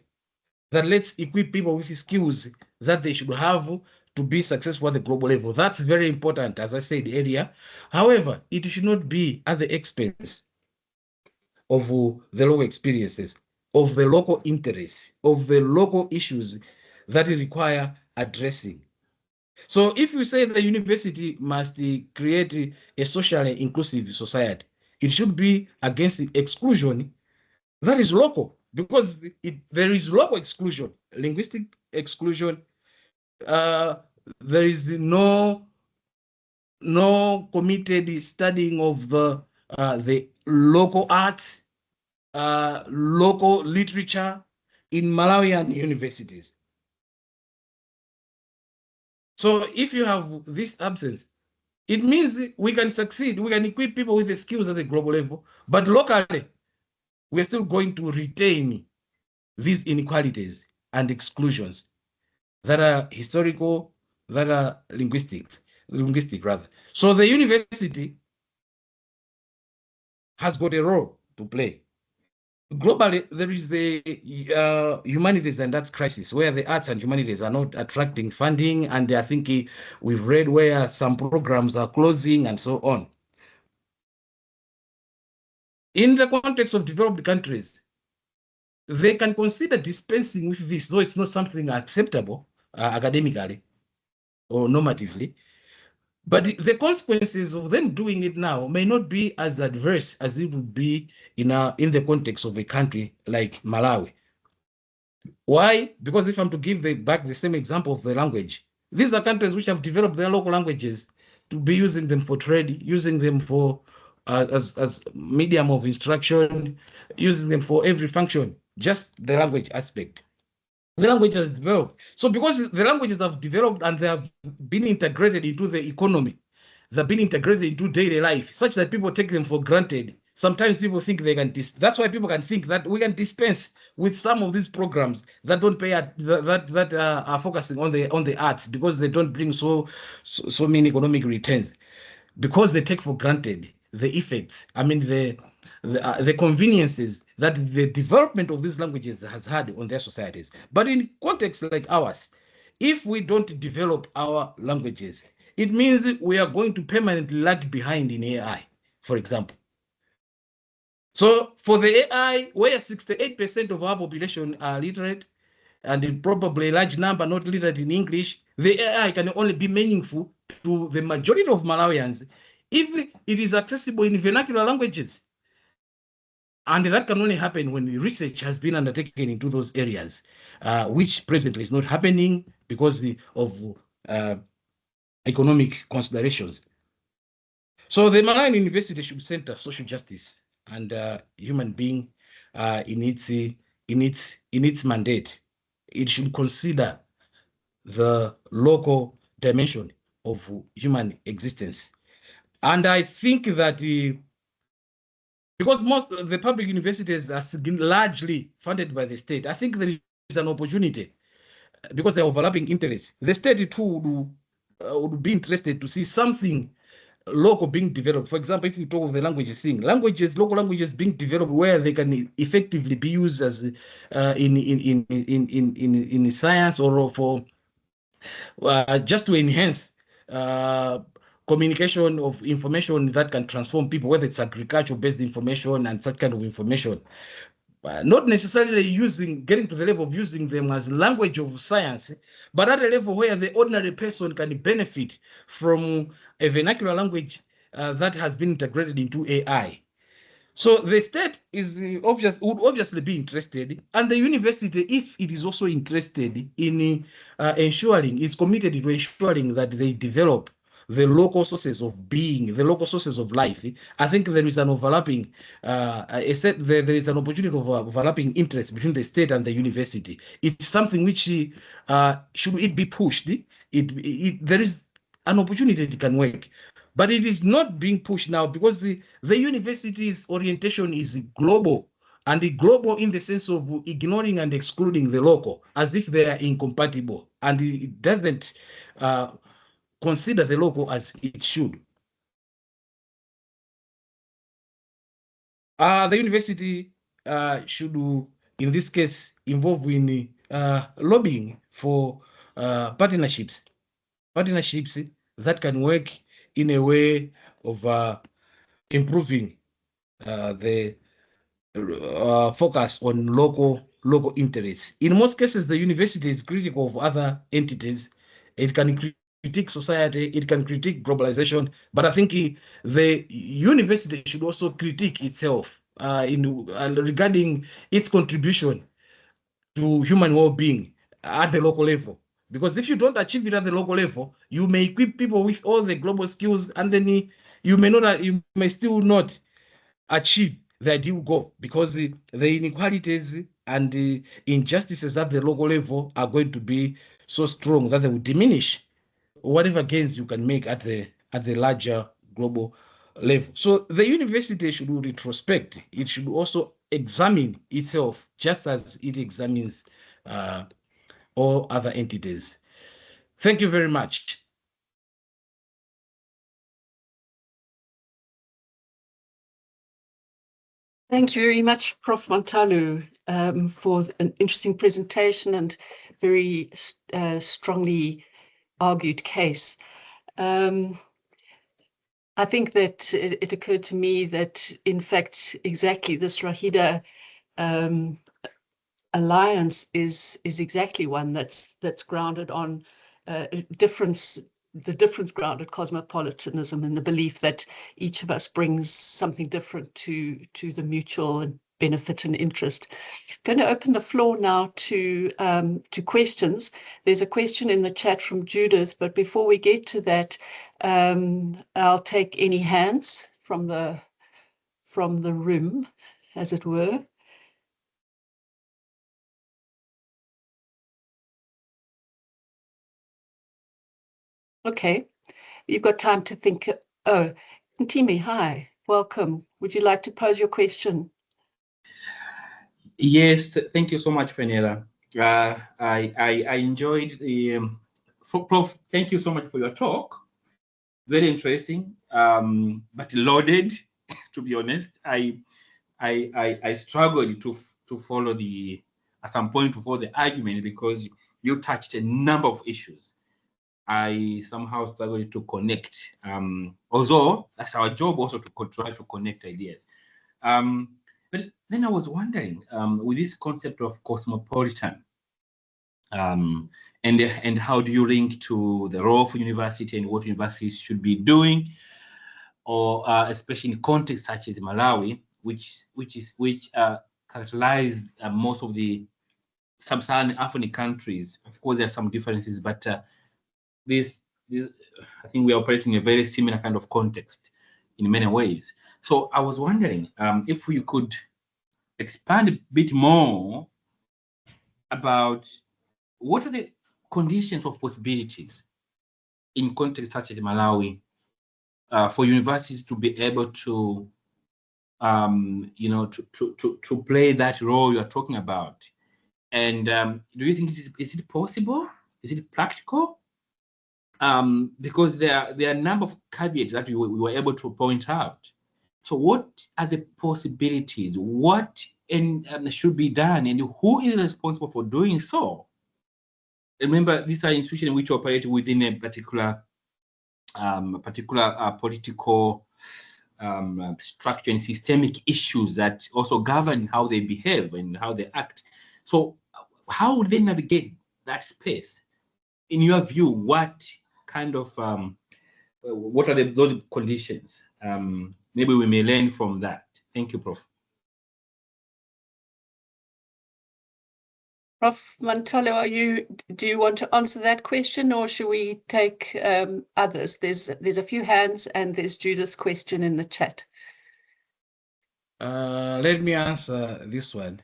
that let's equip people with skills that they should have to be successful at the global level. That's very important, as I said earlier. However, it should not be at the expense of the local experiences, of the local interests, of the local issues that require addressing. So if you say the university must create a socially inclusive society, it should be against the exclusion that is local, because there is local exclusion, linguistic exclusion. There is no committed studying of the local arts, local literature in Malawian universities. So if you have this absence, it means we can succeed, we can equip people with the skills at the global level, but locally, we're still going to retain these inequalities and exclusions that are historical, that are linguistic rather. So the university has got a role to play. Globally, there is a humanities and arts crisis where the arts and humanities are not attracting funding, and I think we've read where some programs are closing and so on. In the context of developed countries, they can consider dispensing with this, though it's not something acceptable academically or normatively. But the consequences of them doing it now may not be as adverse as it would be in the context of a country like Malawi. Why? Because if I'm to give back the same example of the language, these are countries which have developed their local languages to be using them for trade, using them for as medium of instruction, using them for every function, just the language aspect. The language has developed. So because the languages have developed and they have been integrated into the economy, they've been integrated into daily life, such that people take them for granted. Sometimes people think they can that's why people can think that we can dispense with some of these programs that don't pay that are focusing on the arts, because they don't bring so many economic returns, because they take for granted the effects. I mean the the conveniences that the development of these languages has had on their societies. But in contexts like ours, if we don't develop our languages, it means we are going to permanently lag behind in AI, for example. So for the AI, where 68% of our population are literate, and probably a large number not literate in English, the AI can only be meaningful to the majority of Malawians if it is accessible in vernacular languages. And that can only happen when the research has been undertaken into those areas, which presently is not happening because of economic considerations. So the Malawi University should center social justice and human being in its mandate. It should consider the local dimension of human existence. And I think that because most of the public universities are largely funded by the state, I think there is an opportunity because they're overlapping interests. The state too would be interested to see something local being developed. For example, if you talk of the local languages being developed where they can effectively be used as in science or for just to enhance communication of information that can transform people, whether it's agriculture-based information and such kind of information. Not necessarily getting to the level of using them as language of science, but at a level where the ordinary person can benefit from a vernacular language that has been integrated into AI. So the state would obviously be interested, and the university, if it is also interested in is committed to ensuring that they develop the local sources of being, the local sources of life. I think there is an overlapping, there is an opportunity of overlapping interest between the state and the university. It's something which, should it be pushed, there is an opportunity it can work. But it is not being pushed now because the university's orientation is global, and global in the sense of ignoring and excluding the local as if they are incompatible, and it doesn't consider the local as it should. The university should, in this case, involve in lobbying for partnerships that can work in a way of improving the focus on local interests. In most cases, the university is critical of other entities. It can critique society, it can critique globalization, but I think the university should also critique itself regarding its contribution to human well-being at the local level. Because if you don't achieve it at the local level, you may equip people with all the global skills, and then you may still not achieve the ideal goal, because the inequalities and the injustices at the local level are going to be so strong that they will diminish whatever gains you can make at the larger global level. So the university should retrospect. It should also examine itself just as it examines all other entities. Thank you very much. Thank you very much, Prof Manthalu, for an interesting presentation and very strongly argued case. I think that it occurred to me that, in fact, exactly this RAHEdA alliance is exactly one that's grounded on the difference-grounded cosmopolitanism, and the belief that each of us brings something different to the mutual benefit and interest. I'm going to open the floor now to questions. There's a question in the chat from Judith, but before we get to that, I'll take any hands from the room, as it were. Okay, you've got time to think. Oh, Ntimi, hi, welcome. Would you like to pose your question? Yes, thank you so much, Fenella. I enjoyed the Prof. Thank you so much for your talk. Very interesting, but loaded. To be honest, I I struggled to follow at some point to follow the argument, because you touched a number of issues. I somehow struggled to connect, although that's our job also to try to connect ideas. But then I was wondering, with this concept of cosmopolitan, and how do you link to the role of university and what universities should be doing, or especially in contexts such as Malawi, which characterize most of the sub-Saharan African countries. Of course, there are some differences, but this I think we are operating in a very similar kind of context in many ways. So I was wondering if you could expand a bit more about what are the conditions of possibilities in contexts such as Malawi for universities to be able to, to play that role you're talking about. And do you think is it possible? Is it practical? Because there are a number of caveats that we were able to point out. So what are the possibilities? What should be done, and who is responsible for doing so? Remember, these are institutions which operate within a particular political structure and systemic issues that also govern how they behave and how they act. So how would they navigate that space? In your view, what kind of what are those conditions? Maybe we may learn from that. Thank you, Prof. Prof Manthalu, do you want to answer that question, or should we take others? There's a few hands, and there's Judith's question in the chat. Let me answer this one.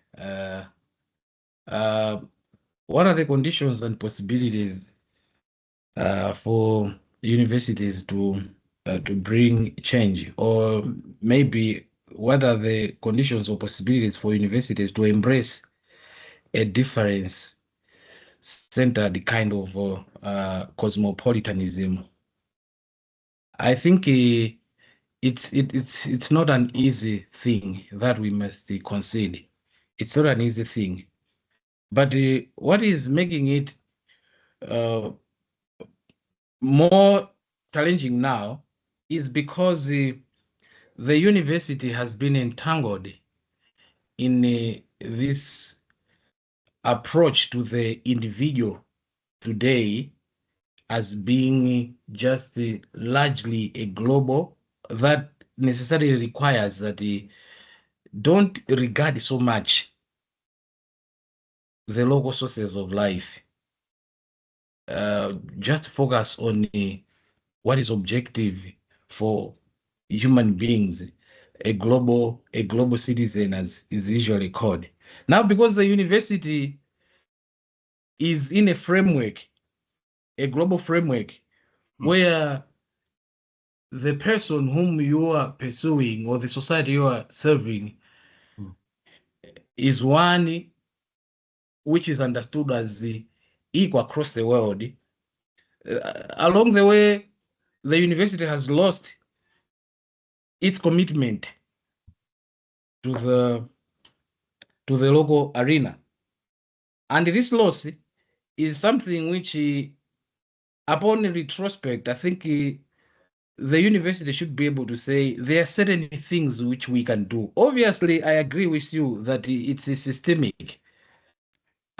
What are the conditions and possibilities for universities to bring change, or maybe what are the conditions or possibilities for universities to embrace a difference-centered kind of cosmopolitanism? I think it's not an easy thing that we must concede. It's not an easy thing, but what is making it more challenging now is because the university has been entangled in this approach to the individual today as being just largely a global, that necessarily requires that they don't regard so much the local sources of life. Just focus on what is objective for human beings, a global citizen, as is usually called. Now, because the university is in a framework, a global framework, where the person whom you are pursuing or the society you are serving is one which is understood as equal across the world. Along the way, the university has lost its commitment to the local arena. And this loss is something which, upon retrospect, I think the university should be able to say there are certain things which we can do. Obviously, I agree with you that it's a systemic,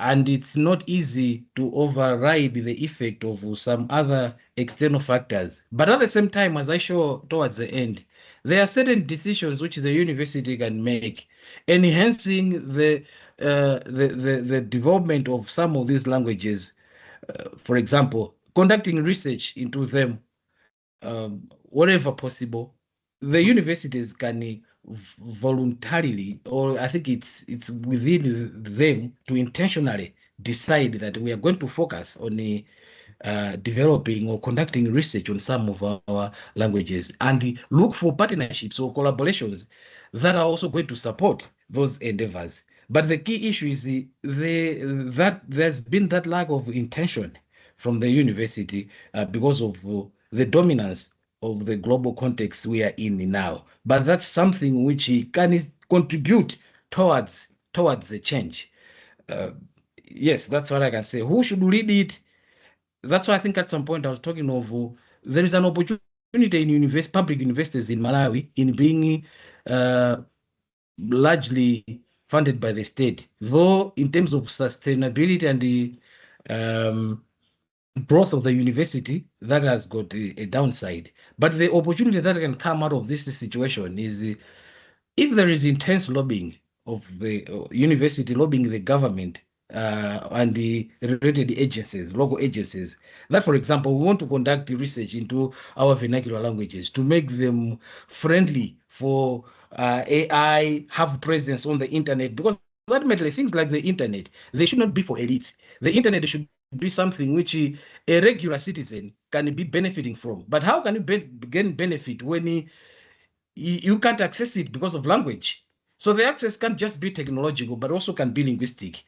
and it's not easy to override the effect of some other external factors. But at the same time, as I show towards the end, there are certain decisions which the university can make, enhancing the development of some of these languages. For example, conducting research into them, wherever possible. The universities can voluntarily, or I think it's within them to intentionally decide that we are going to focus on developing or conducting research on some of our languages, and look for partnerships or collaborations that are also going to support those endeavors. But the key issue is that there's been that lack of intention from the university because of the dominance of the global context we are in now. But that's something which can contribute towards the change. Yes, that's what I can say. Who should lead it? That's why I think at some point I was talking of there is an opportunity in public universities in Malawi in being largely funded by the state, though in terms of sustainability and the growth of the university, that has got a downside. But the opportunity that can come out of this situation is if there is intense lobbying of the university, lobbying the government and the related agencies, local agencies, that, for example, we want to conduct research into our vernacular languages to make them friendly for AI, have presence on the internet, because ultimately things like the internet, they should not be for elites. The internet should be something which a regular citizen can be benefiting from. But how can you gain benefit when you can't access it because of language? So the access can't just be technological, but also can be linguistic.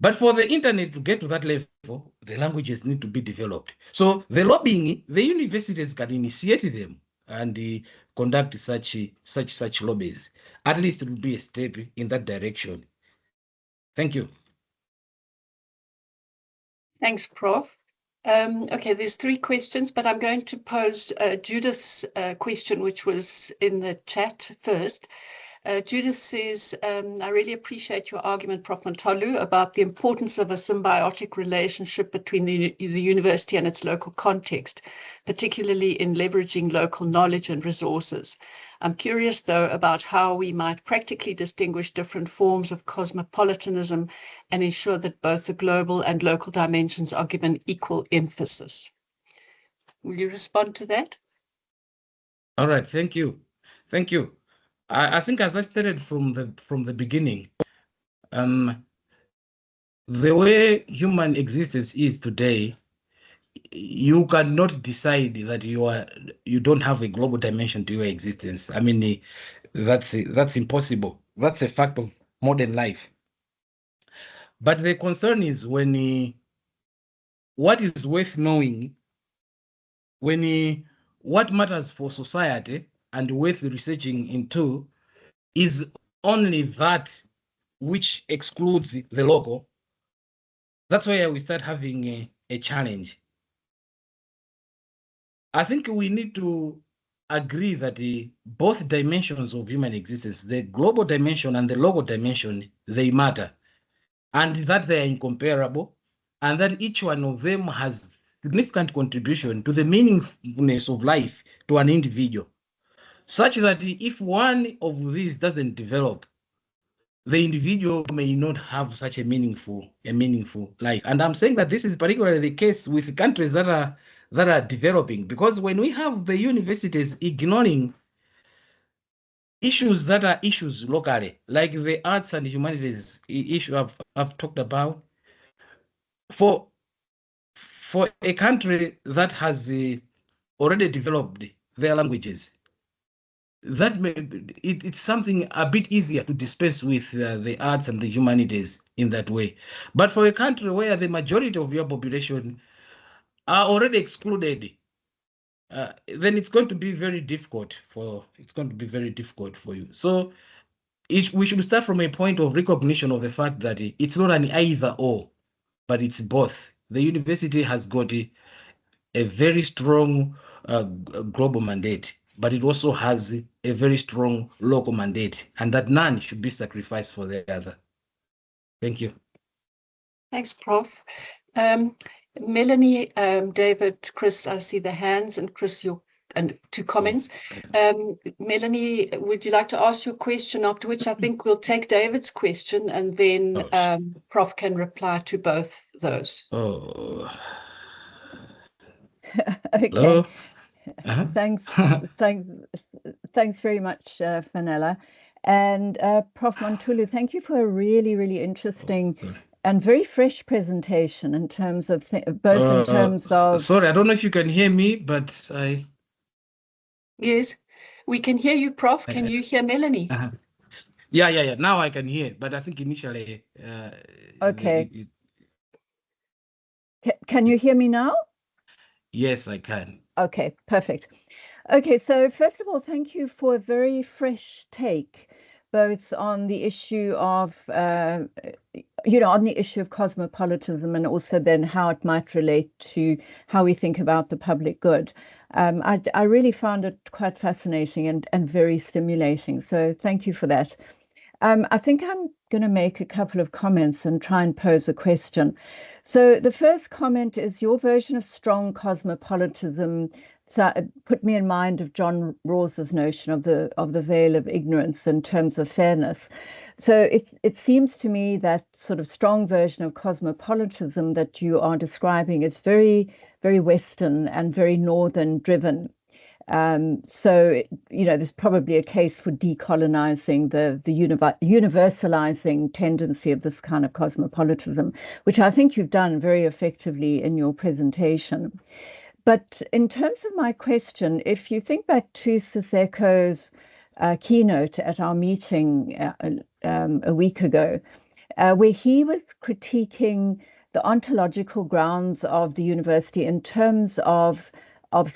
But for the internet to get to that level, the languages need to be developed. So the lobbying, the universities can initiate them and conduct such lobbies. At least it will be a step in that direction. Thank you. Thanks, Prof. Okay, there's 3 questions, but I'm going to pose Judith's question, which was in the chat first. Judith says, I really appreciate your argument, Prof Manthalu, about the importance of a symbiotic relationship between the university and its local context, particularly in leveraging local knowledge and resources. I'm curious, though, about how we might practically distinguish different forms of cosmopolitanism and ensure that both the global and local dimensions are given equal emphasis. Will you respond to that? All right, thank you. Thank you. I think, as I stated from the beginning, the way human existence is today, you cannot decide that you don't have a global dimension to your existence. I mean, that's impossible. That's a fact of modern life. But the concern is when what is worth knowing, when what matters for society and worth researching into is only that which excludes the local. That's where we start having a challenge. I think we need to agree that both dimensions of human existence, the global dimension and the local dimension, they matter, and that they are incomparable, and that each one of them has significant contribution to the meaningfulness of life to an individual, such that if one of these doesn't develop, the individual may not have such a meaningful life. And I'm saying that this is particularly the case with countries that are developing, because when we have the universities ignoring issues that are issues locally, like the arts and humanities issue I've talked about, for a country that has already developed their languages, that it's something a bit easier to dispense with the arts and the humanities in that way. But for a country where the majority of your population are already excluded, then it's going to be very difficult for you. So we should start from a point of recognition of the fact that it's not an either or, but it's both. The university has got a very strong global mandate, but it also has a very strong local mandate, and that none should be sacrificed for the other. Thank you. Thanks, Prof. Melanie, David, Chris, I see the hands, and Chris, your 2 comments. Melanie, would you like to ask your question, after which I think we'll take David's question, and then Prof can reply to both those. Okay. Hello? Thanks very much, Fenella. And Prof Manthalu, thank you for a really, really interesting and very fresh presentation in terms of both in terms of... Sorry, I don't know if you can hear me, but Yes, we can hear you, Prof. Can you hear Melanie? Yeah. Now I can hear, but I think initially... Okay. Can you hear me now? Yes, I can. Okay, perfect. Okay, so first of all, thank you for a very fresh take, both on the issue of, on the issue of cosmopolitanism and also then how it might relate to how we think about the public good. I really found it quite fascinating and very stimulating. So thank you for that. I think I'm going to make a couple of comments and try and pose a question. So the first comment is your version of strong cosmopolitanism put me in mind of John Rawls's notion of the veil of ignorance in terms of fairness. So it seems to me that sort of strong version of cosmopolitanism that you are describing is very, very Western and very Northern driven. So, there's probably a case for decolonizing the universalizing tendency of this kind of cosmopolitanism, which I think you've done very effectively in your presentation. But in terms of my question, if you think back to Siseko's keynote at our meeting a week ago, where he was critiquing the ontological grounds of the university in terms of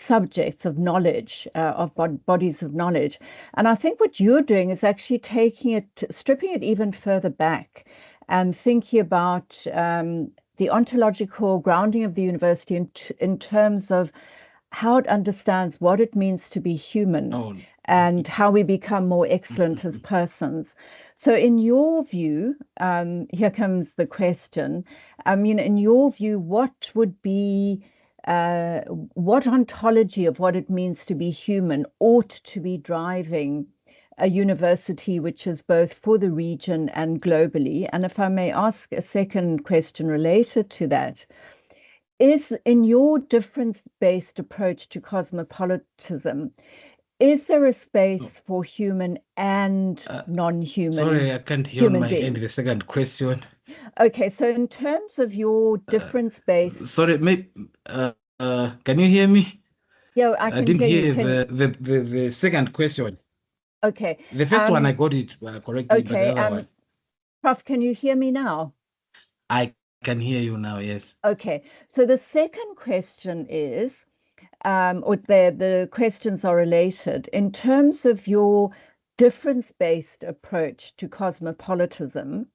subjects of knowledge, of bodies of knowledge. And I think what you're doing is actually stripping it even further back and thinking about the ontological grounding of the university in terms of how it understands what it means to be human and how we become more excellent as persons. So in your view, here comes the question, in your view, what would be what ontology of what it means to be human ought to be driving a university which is both for the region and globally? And if I may ask a second question related to that, is in your difference-based approach to cosmopolitanism, is there a space for human and non-human? Sorry, I can't hear on my end the second question. Okay, so in terms of your difference-based... sorry, can you hear me? Yeah, I can didn't hear hear the second question. Okay. The first one I got it correctly, but the other one... Prof, can you hear me now? I can hear you now, yes. Okay, so the second question is, or the questions are related, in terms of your difference-based approach to cosmopolitanism,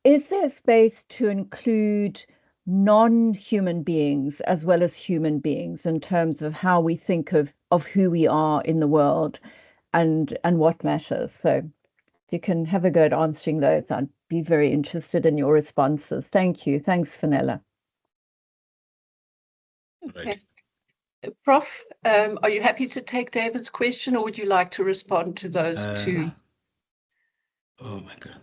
is there space to include non-human beings as well as human beings in terms of how we think of who we are in the world and what matters? So if you can have a go at answering those, I'd be very interested in your responses. Thank you. Thanks, Fenella. Okay. Prof, are you happy to take David's question, or would you like to respond to those two? Oh my God.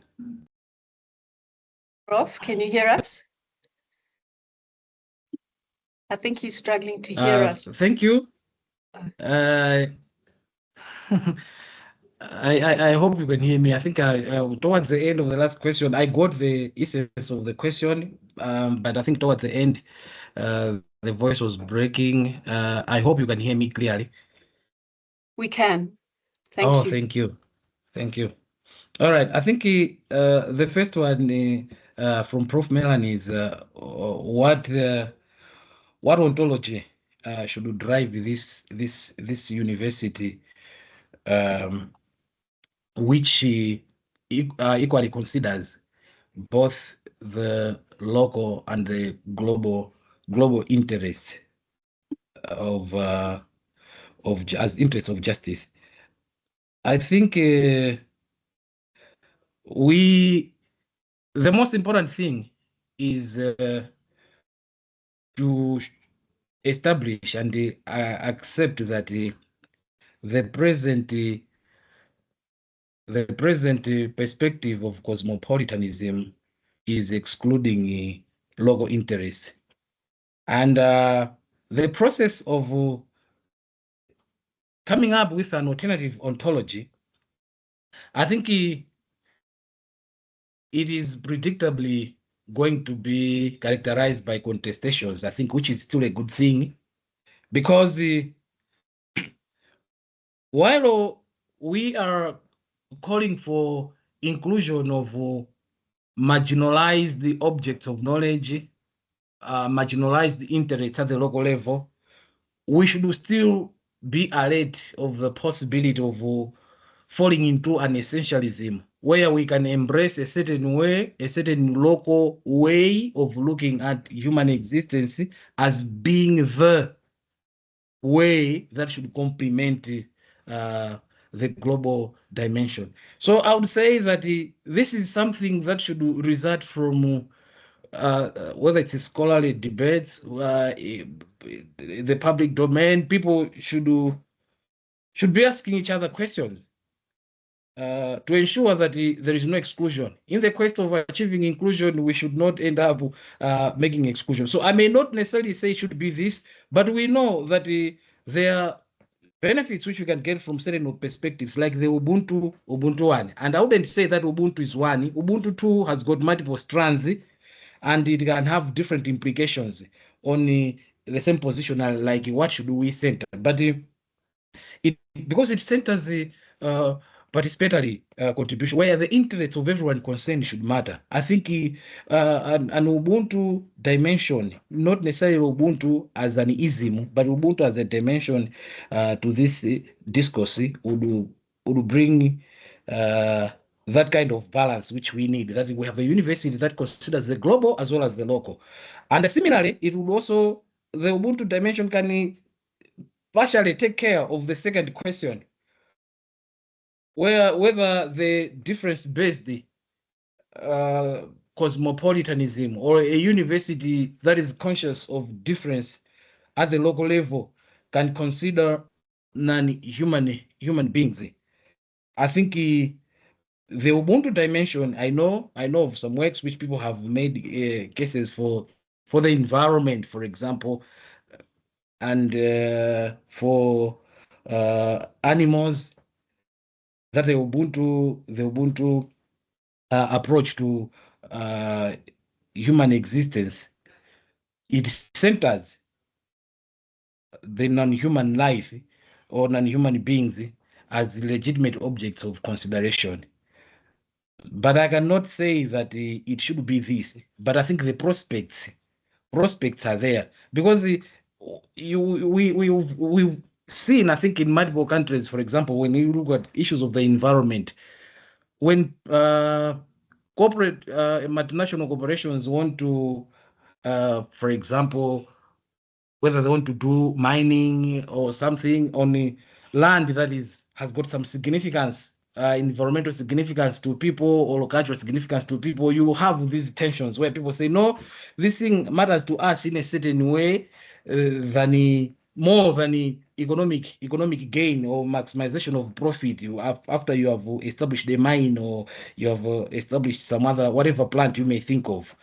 Prof, can you hear us? I think he's struggling to hear us. Thank you. I hope you can hear me. I think towards the end of the last question, I got the essence of the question, but I think towards the end, the voice was breaking. I hope you can hear me clearly. We can. Thank you. Thank you. Thank you. All right. I think the first one from Prof Melanie is what ontology should drive this university, which equally considers both the local and the global interests as interests of justice. I think the most important thing is to establish and accept that the present perspective of cosmopolitanism is excluding local interests, and the process of coming up with an alternative ontology, I think it is predictably going to be characterized by contestations, I think, which is still a good thing, because while we are calling for inclusion of marginalized objects of knowledge, marginalized interests at the local level, we should still be alert of the possibility of falling into an essentialism where we can embrace a certain way, a certain local way of looking at human existence as being the way that should complement the global dimension. So I would say that this is something that should result from whether it's scholarly debates, the public domain. People should be asking each other questions to ensure that there is no exclusion. In the quest of achieving inclusion, we should not end up making exclusion. So I may not necessarily say it should be this, but we know that there are benefits which we can get from certain perspectives, like the Ubuntu 1. And I wouldn't say that Ubuntu is 1. Ubuntu 2 has got multiple strands, and it can have different implications on the same position, like what should we center. But because it centers the participatory contribution, where the interests of everyone concerned should matter. I think an Ubuntu dimension, not necessarily Ubuntu as an ism, but Ubuntu as a dimension to this discourse would bring that kind of balance which we need, that we have a university that considers the global as well as the local. And similarly, it would also, the Ubuntu dimension can partially take care of the second question, whether the difference-based cosmopolitanism or a university that is conscious of difference at the local level can consider non-human beings. I think the Ubuntu dimension, I know of some works which people have made cases for the environment, for example, and for animals, that the Ubuntu approach to human existence, it centers the non-human life or non-human beings as legitimate objects of consideration. But I cannot say that it should be this. But I think the prospects are there, because we've seen, I think, in multiple countries, for example, when you look at issues of the environment, when corporate multinational corporations want to, for example, whether they want to do mining or something on the land that has got some significance, environmental significance to people or cultural significance to people, you have these tensions where people say, no, this thing matters to us in a certain way more than economic gain or maximization of profit. After you have established a mine or you have established some other whatever plant you may think of,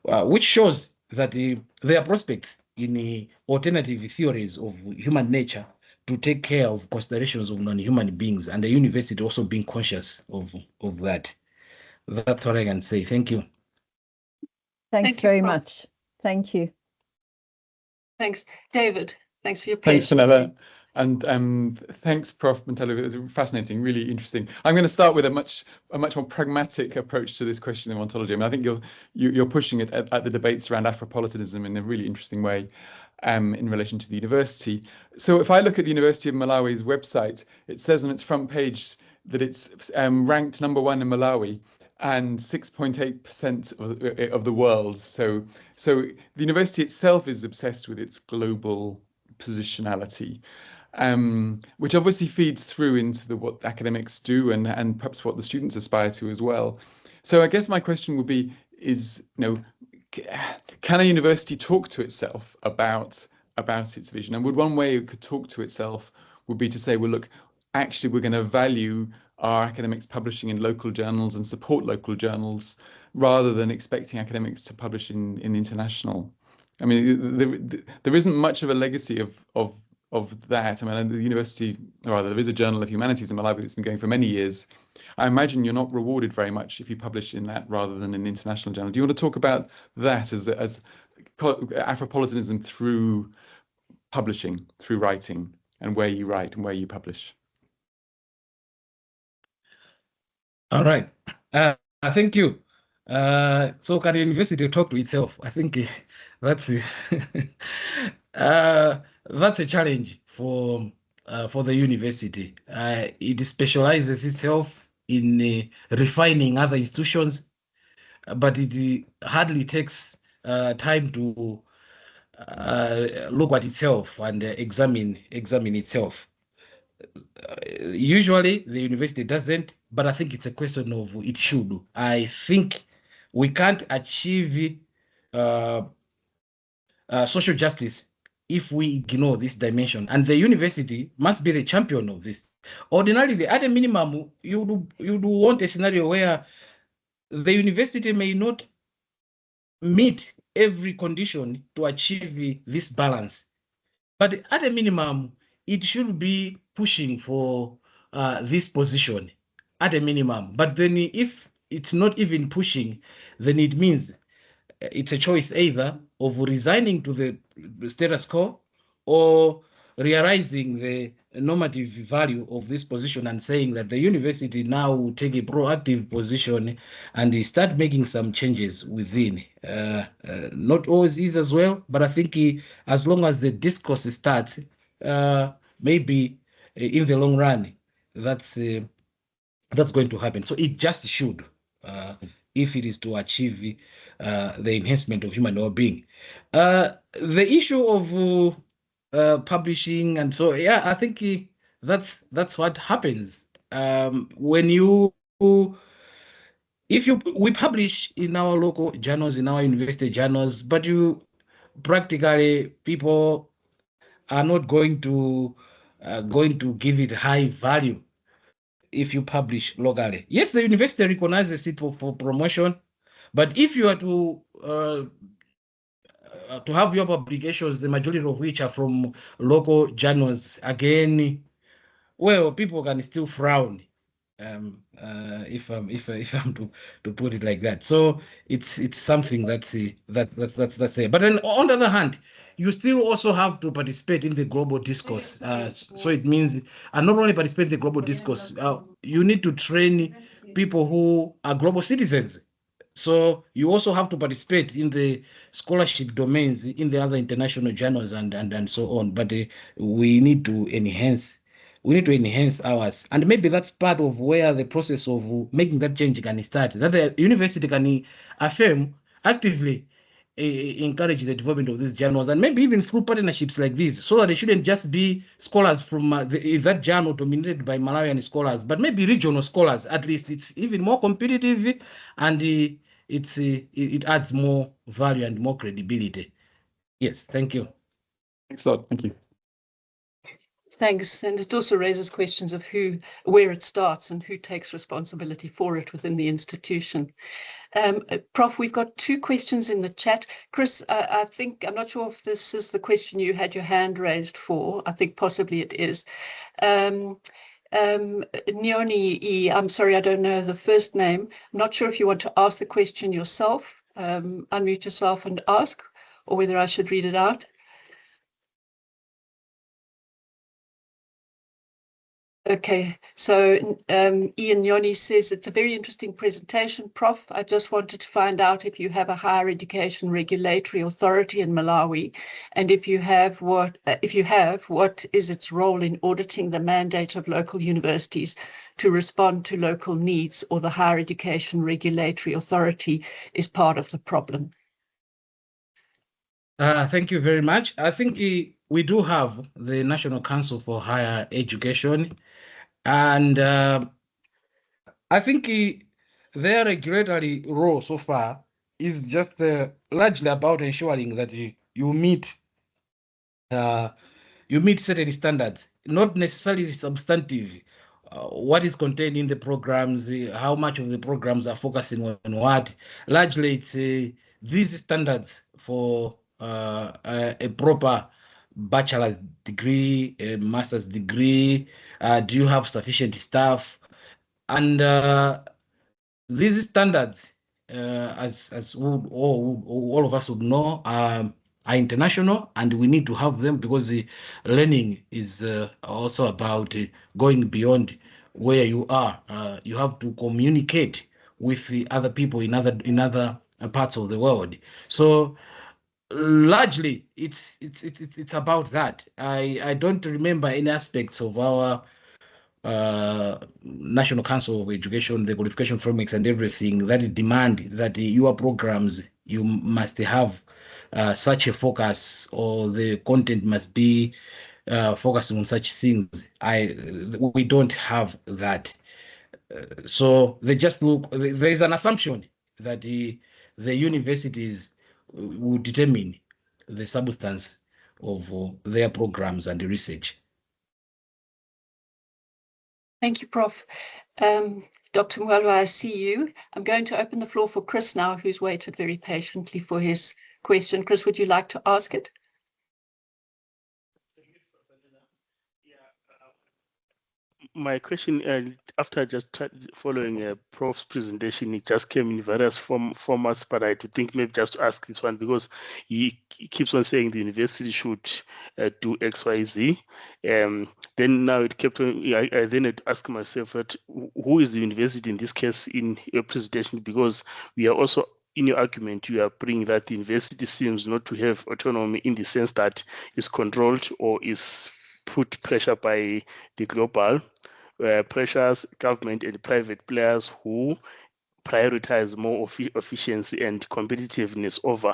which shows that there are prospects in alternative theories of human nature to take care of considerations of non-human beings, and the university also being conscious of that. That's what I can say. Thank you. Thanks very much. Thank you. Thanks, David. Thanks for your patience. Thanks, Fenella. And thanks, Prof Manthalu. It was fascinating, really interesting. I'm going to start with a much more pragmatic approach to this question of ontology. I mean, I think you're pushing it at the debates around Afropolitanism in a really interesting way in relation to the university. So if I look at the University of Malawi's website, it says on its front page that it's ranked #1 in Malawi and 6.8% of the world. So the university itself is obsessed with its global positionality, which obviously feeds through into what academics do and perhaps what the students aspire to as well. So I guess my question would be, can a university talk to itself about its vision? And would one way it could talk to itself would be to say, well, look, actually, we're going to value our academics publishing in local journals and support local journals rather than expecting academics to publish in international. I mean, there isn't much of a legacy of that. I mean, the university, or rather, there is a Journal of Humanities in Malawi that's been going for many years. I imagine you're not rewarded very much if you publish in that rather than an international journal. Do you want to talk about that as Afropolitanism through publishing, through writing, and where you write and where you publish? All right. Thank you. So can the university talk to itself? I think that's a challenge for for the university. It specializes itself in refining other institutions, but it hardly takes time to look at itself and examine itself. Usually the university doesn't, but I think it's a question of it should. I think we can't achieve social justice if we ignore this dimension, and the university must be the champion of this. Ordinarily, at a minimum, you do want a scenario where the university may not meet every condition to achieve this balance, but at a minimum, it should be pushing for this position at a minimum. But then if it's not even pushing, then it means it's a choice either of resigning to the status quo or realizing the normative value of this position and saying that the university now will take a proactive position and start making some changes within. Not always is as well, but I think as long as the discourse starts, maybe in the long run, that's going to happen. So it just should, if it is to achieve the enhancement of human well-being. The issue of publishing and so, yeah, I think that's what happens when we publish in our local journals, in our university journals, but practically people are not going to give it high value if you publish locally. Yes, the university recognizes it for promotion, but if you are to have your publications, the majority of which are from local journals, again, well, people can still frown, if I'm to put it like that. So it's something that's there. But then on the other hand, you still also have to participate in the global discourse. So it means, and not only participate in the global discourse, you need to train people who are global citizens. So you also have to participate in the scholarship domains in the other international journals and so on. But we need to enhance ours, and maybe that's part of where the process of making that change can start. That the university can affirm actively encourage the development of these journals, and maybe even through partnerships like this, so that they shouldn't just be scholars from that journal dominated by Malawian scholars, but maybe regional scholars. At least it's even more competitive, and it adds more value and more credibility. Yes, thank you. Thanks a lot. Thank you. Thanks. And it also raises questions of where it starts and who takes responsibility for it within the institution. Prof, we've got 2 questions in the chat. Chris, I think, I'm not sure if this is the question you had your hand raised for. I think possibly it is. Nyoni E, I'm sorry, I don't know the first name. I'm not sure if you want to ask the question yourself, unmute yourself and ask, or whether I should read it out. Okay, so Ian Yoni says, it's a very interesting presentation, Prof. I just wanted to find out if you have a higher education regulatory authority in Malawi, and if you have, what is its role in auditing the mandate of local universities to respond to local needs, or the higher education regulatory authority is part of the problem? Thank you very much. I think we do have the National Council for Higher Education, and I think their regulatory role so far is just largely about ensuring that you meet certain standards, not necessarily substantive. What is contained in the programs, how much of the programs are focusing on what. Largely, it's these standards for a proper bachelor's degree, a master's degree. Do you have sufficient staff? And these standards, as all of us would know, are international, and we need to have them because the learning is also about going beyond where you are. You have to communicate with the other people in other parts of the world. So largely it's about that. I don't remember any aspects of our National Council of Education, the qualification frameworks and everything that demand that your programs, you must have such a focus, or the content must be focusing on such things. We don't have that. So they just look, there is an assumption that the universities will determine the substance of their programs and the research. Thank you, Prof. Dr. Manthalu, I see you. I'm going to open the floor for Chris now, who's waited very patiently for his question. Chris, would you like to ask it? My question, after just following Prof's presentation, it just came in various formats, but I think maybe just to ask this one, because he keeps on saying the university should do X, Y, Z. Then now it kept on, I then had to ask myself, that who is the university in this case in your presentation? Because we are also, in your argument, you are bringing that the university seems not to have autonomy in the sense that it's controlled or is put pressure by the global pressures, government and private players who prioritize more efficiency and competitiveness over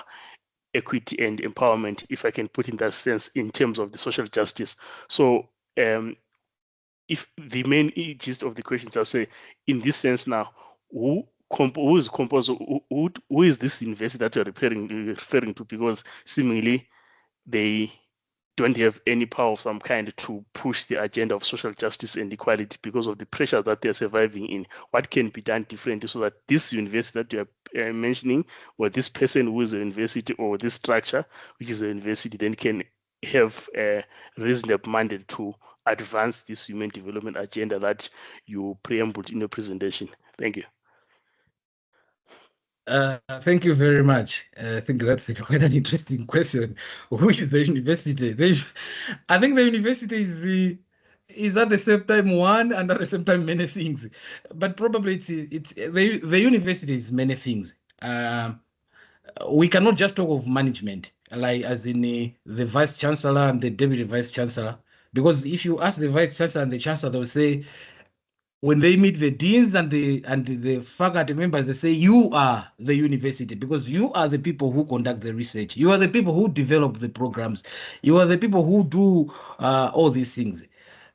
equity and empowerment, if I can put in that sense, in terms of the social justice. So if the main gist of the questions, I'll say, in this sense now, who is this university that you're referring to? Because seemingly they don't have any power of some kind to push the agenda of social justice and equality because of the pressure that they're surviving in. What can be done differently so that this university that you're mentioning, or this person who is a university, or this structure which is a university, then can have a reasonable mandate to advance this human development agenda that you preambled in your presentation? Thank you. Thank you very much. I think that's quite an interesting question. Who is the university? I think the university is at the same time one and at the same time many things, but probably it's the university is many things. We cannot just talk of management, like as in the vice chancellor and the deputy vice chancellor, because if you ask the vice chancellor and the chancellor, they'll say, when they meet the deans and the faculty members, they say, you are the university, because you are the people who conduct the research. You are the people who develop the programs. You are the people who do all these things.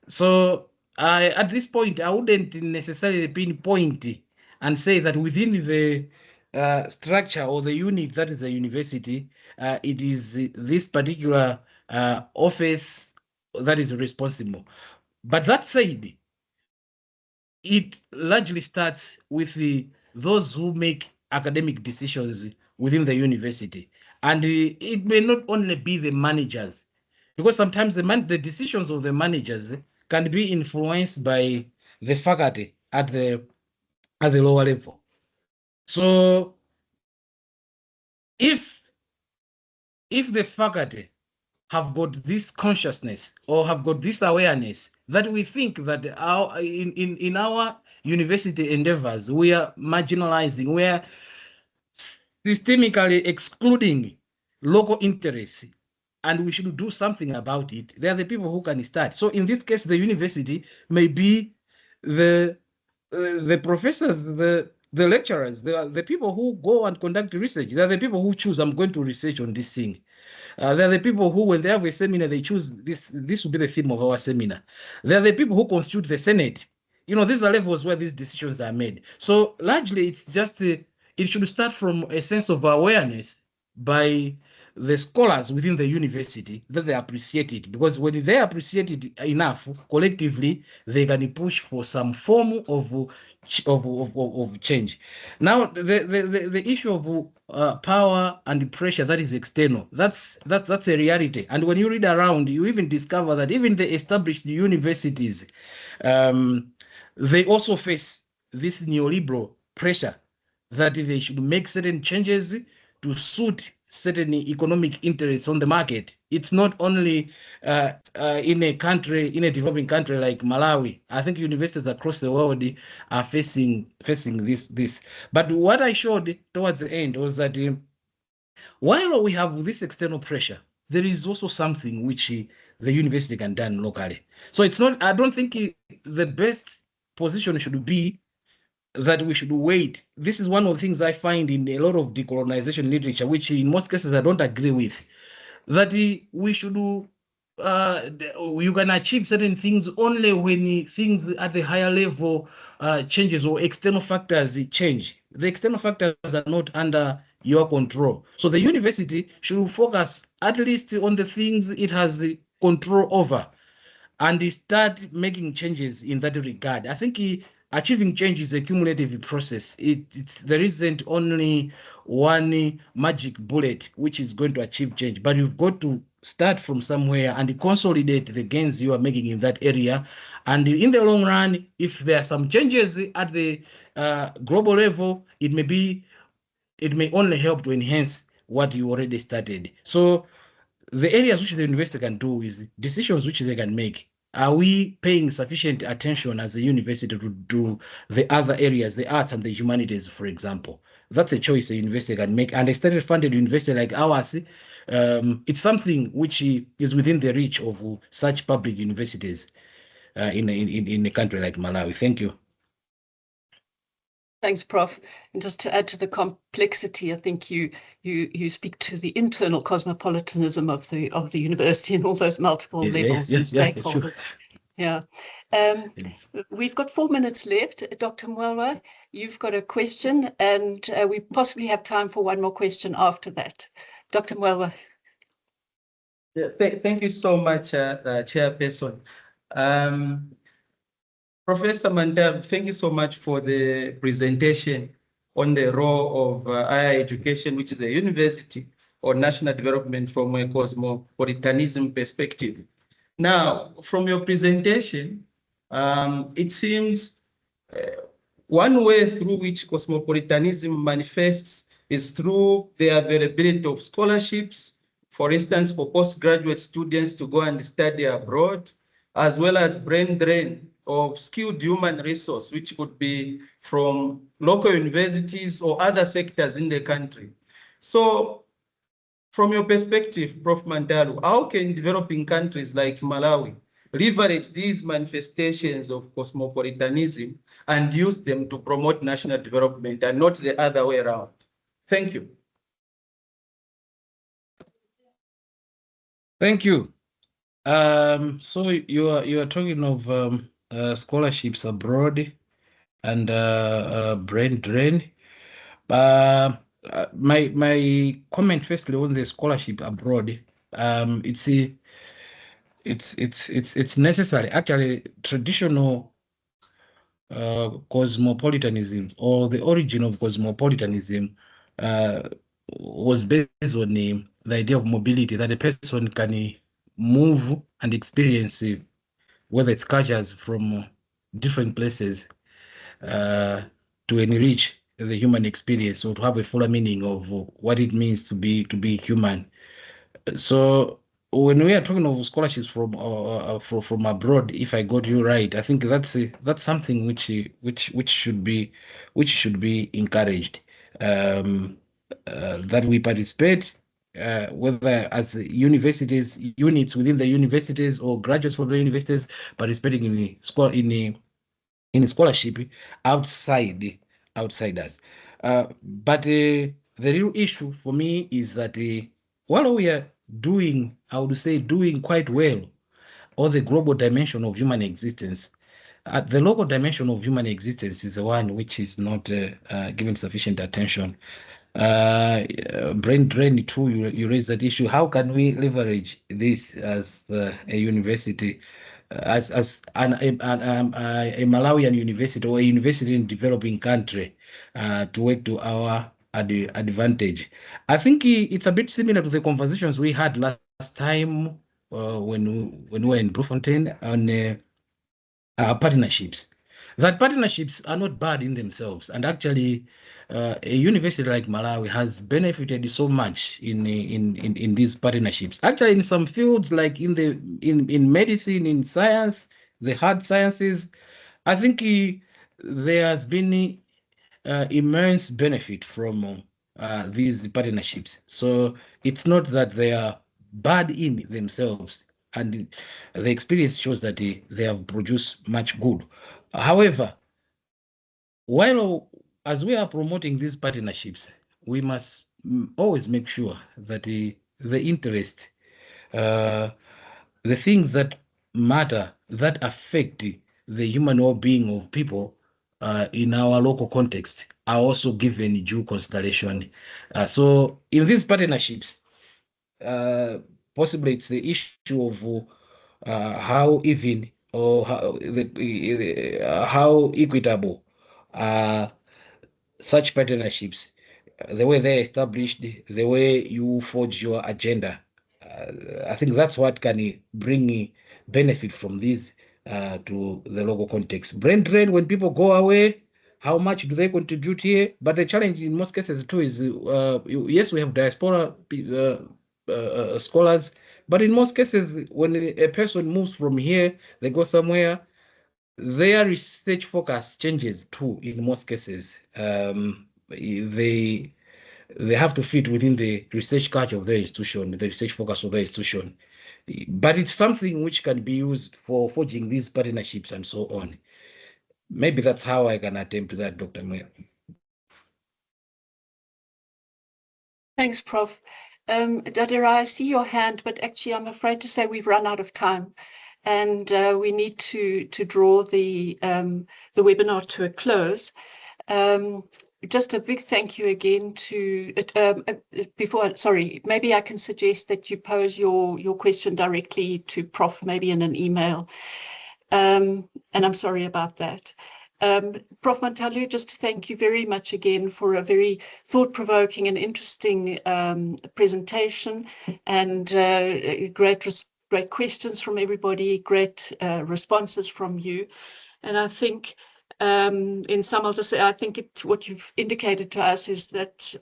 So at this point, I wouldn't necessarily pinpoint and say that within the structure or the unit that is a university, it is this particular office that is responsible. But that said, it largely starts with those who make academic decisions within the university. And it may not only be the managers, because sometimes the decisions of the managers can be influenced by the faculty at the lower level. So if the faculty have got this consciousness or have got this awareness that we think that in our university endeavors, we are marginalizing, we are systemically excluding local interests, and we should do something about it, they are the people who can start. So in this case, the university may be the professors, the lecturers, the people who go and conduct research. They are the people who choose, I'm going to research on this thing. They're the people who, when they have a seminar, they choose this will be the theme of our seminar. They're the people who constitute the Senate. You know, these are levels where these decisions are made. So largely, it's just, it should start from a sense of awareness by the scholars within the university that they appreciate it, because when they appreciate it enough, collectively, they can push for some form of change. Now, the issue of power and pressure that is external, that's a reality. And when you read around, you even discover that even the established universities, they also face this neoliberal pressure that they should make certain changes to suit certain economic interests on the market. It's not only in a country, in a developing country like Malawi. I think universities across the world are facing this. But what I showed towards the end was that While we have this external pressure, there is also something which the university can do locally. So it's not, I don't think the best position should be that we should wait. This is one of the things I find in a lot of decolonization literature, which in most cases I don't agree with, that we should you can achieve certain things only when things at the higher level changes or external factors change. The external factors are not under your control. So the university should focus at least on the things it has control over and start making changes in that regard. I think achieving change is a cumulative process. There isn't only one magic bullet which is going to achieve change, but you've got to start from somewhere and consolidate the gains you are making in that area. And in the long run, if there are some changes at the global level, it may only help to enhance what you already started. So the areas which the university can do is decisions which they can make. Are we paying sufficient attention as a university to do the other areas, the arts and the humanities, for example? That's a choice a university can make. And a state-funded university like ours, it's something which is within the reach of such public universities in a country like Malawi. Thank you. Thanks, Prof. And just to add to the complexity, I think you speak to the internal cosmopolitanism of the university and all those multiple levels and stakeholders. Yeah. We've got 4 minutes left. Dr. Mwelwa, you've got a question, and we possibly have time for one more question after that. Dr. Mwelwa. Yeah, thank you so much, Chairperson. Professor Manthalu, thank you so much for the presentation on the role of higher education, which is a university or national development from a cosmopolitanism perspective. Now, from your presentation, it seems one way through which cosmopolitanism manifests is through the availability of scholarships, for instance, for postgraduate students to go and study abroad, as well as brain drain of skilled human resource, which could be from local universities or other sectors in the country. So from your perspective, Prof. Manthalu, how can developing countries like Malawi leverage these manifestations of cosmopolitanism and use them to promote national development and not the other way around? Thank you. Thank you. So you are talking of scholarships abroad and brain drain. My comment firstly on the scholarship abroad, it's necessary. Actually, traditional cosmopolitanism or the origin of cosmopolitanism was based on the idea of mobility, that a person can move and experience whether it's cultures from different places to enrich the human experience or to have a fuller meaning of what it means to be human. So when we are talking of scholarships from abroad, if I got you right, I think that's something which should be encouraged. That we participate, whether as universities, units within the universities, or graduates from the universities participating in scholarship outside us. But the real issue for me is that while we are doing, I would say, doing quite well on the global dimension of human existence, the local dimension of human existence is the one which is not given sufficient attention. Brain drain too, you raise that issue. How can we leverage this as a university, as a Malawian university or a university in a developing country, to work to our advantage? I think it's a bit similar to the conversations we had last time when we were in Bloemfontein on partnerships. That partnerships are not bad in themselves, and actually a university like Malawi has benefited so much in these partnerships. Actually, in some fields like in medicine, in science, the hard sciences, I think there has been immense benefit from these partnerships. So it's not that they are bad in themselves, and the experience shows that they have produced much good. However, while as we are promoting these partnerships, we must always make sure that the interest, the things that matter, that affect the human well-being of people in our local context are also given due consideration. So in these partnerships, possibly it's the issue of how even or how equitable such partnerships, the way they're established, the way you forge your agenda. I think that's what can bring benefit from this to the local context. Brain drain, when people go away, how much do they contribute here? But the challenge in most cases too is, yes, we have diaspora scholars, but in most cases, when a person moves from here, they go somewhere, their research focus changes too. In most cases, they have to fit within the research culture of their institution, the research focus of their institution. But it's something which can be used for forging these partnerships and so on. Maybe that's how I can attempt that, Dr. Moya. Thanks, Prof. Dadera, I see your hand, but actually I'm afraid to say we've run out of time, and we need to draw the webinar to a close. Just a big thank you again to, sorry, maybe I can suggest that you pose your question directly to Prof, maybe in an email. And I'm sorry about that. Prof Manthalu, just to thank you very much again for a very thought-provoking and interesting presentation, and great questions from everybody, great responses from you. And I think in sum, I'll just say, I think what you've indicated to us is that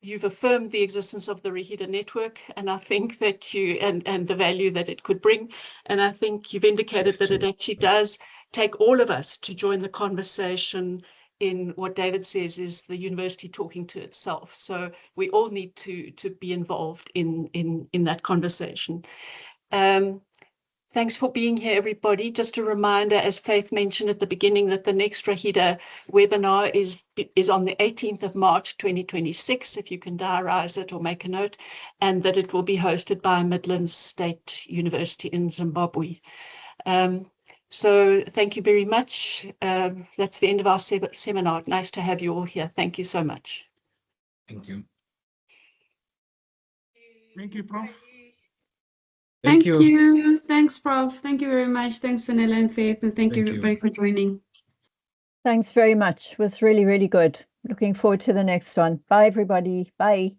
you've affirmed the existence of the RAHEdA network, and I think that you, and the value that it could bring. And I think you've indicated that it actually does take all of us to join the conversation in what David says is the university talking to itself. So we all need to be involved in that conversation. Thanks for being here, everybody. Just a reminder, as Faith mentioned at the beginning, that the next RAHEdA webinar is on the 18th of March, 2026, if you can diarize it or make a note, and that it will be hosted by Midlands State University in Zimbabwe. So thank you very much. That's the end of our seminar. Nice to have you all here. Thank you so much. Thank you. Thank you, Prof. Thank you. Thanks, Prof. Thank you very much. Thanks, Fenella and Faith, and thank you everybody for joining. Thanks very much. It was really, really good. Looking forward to the next one. Bye, everybody. Bye.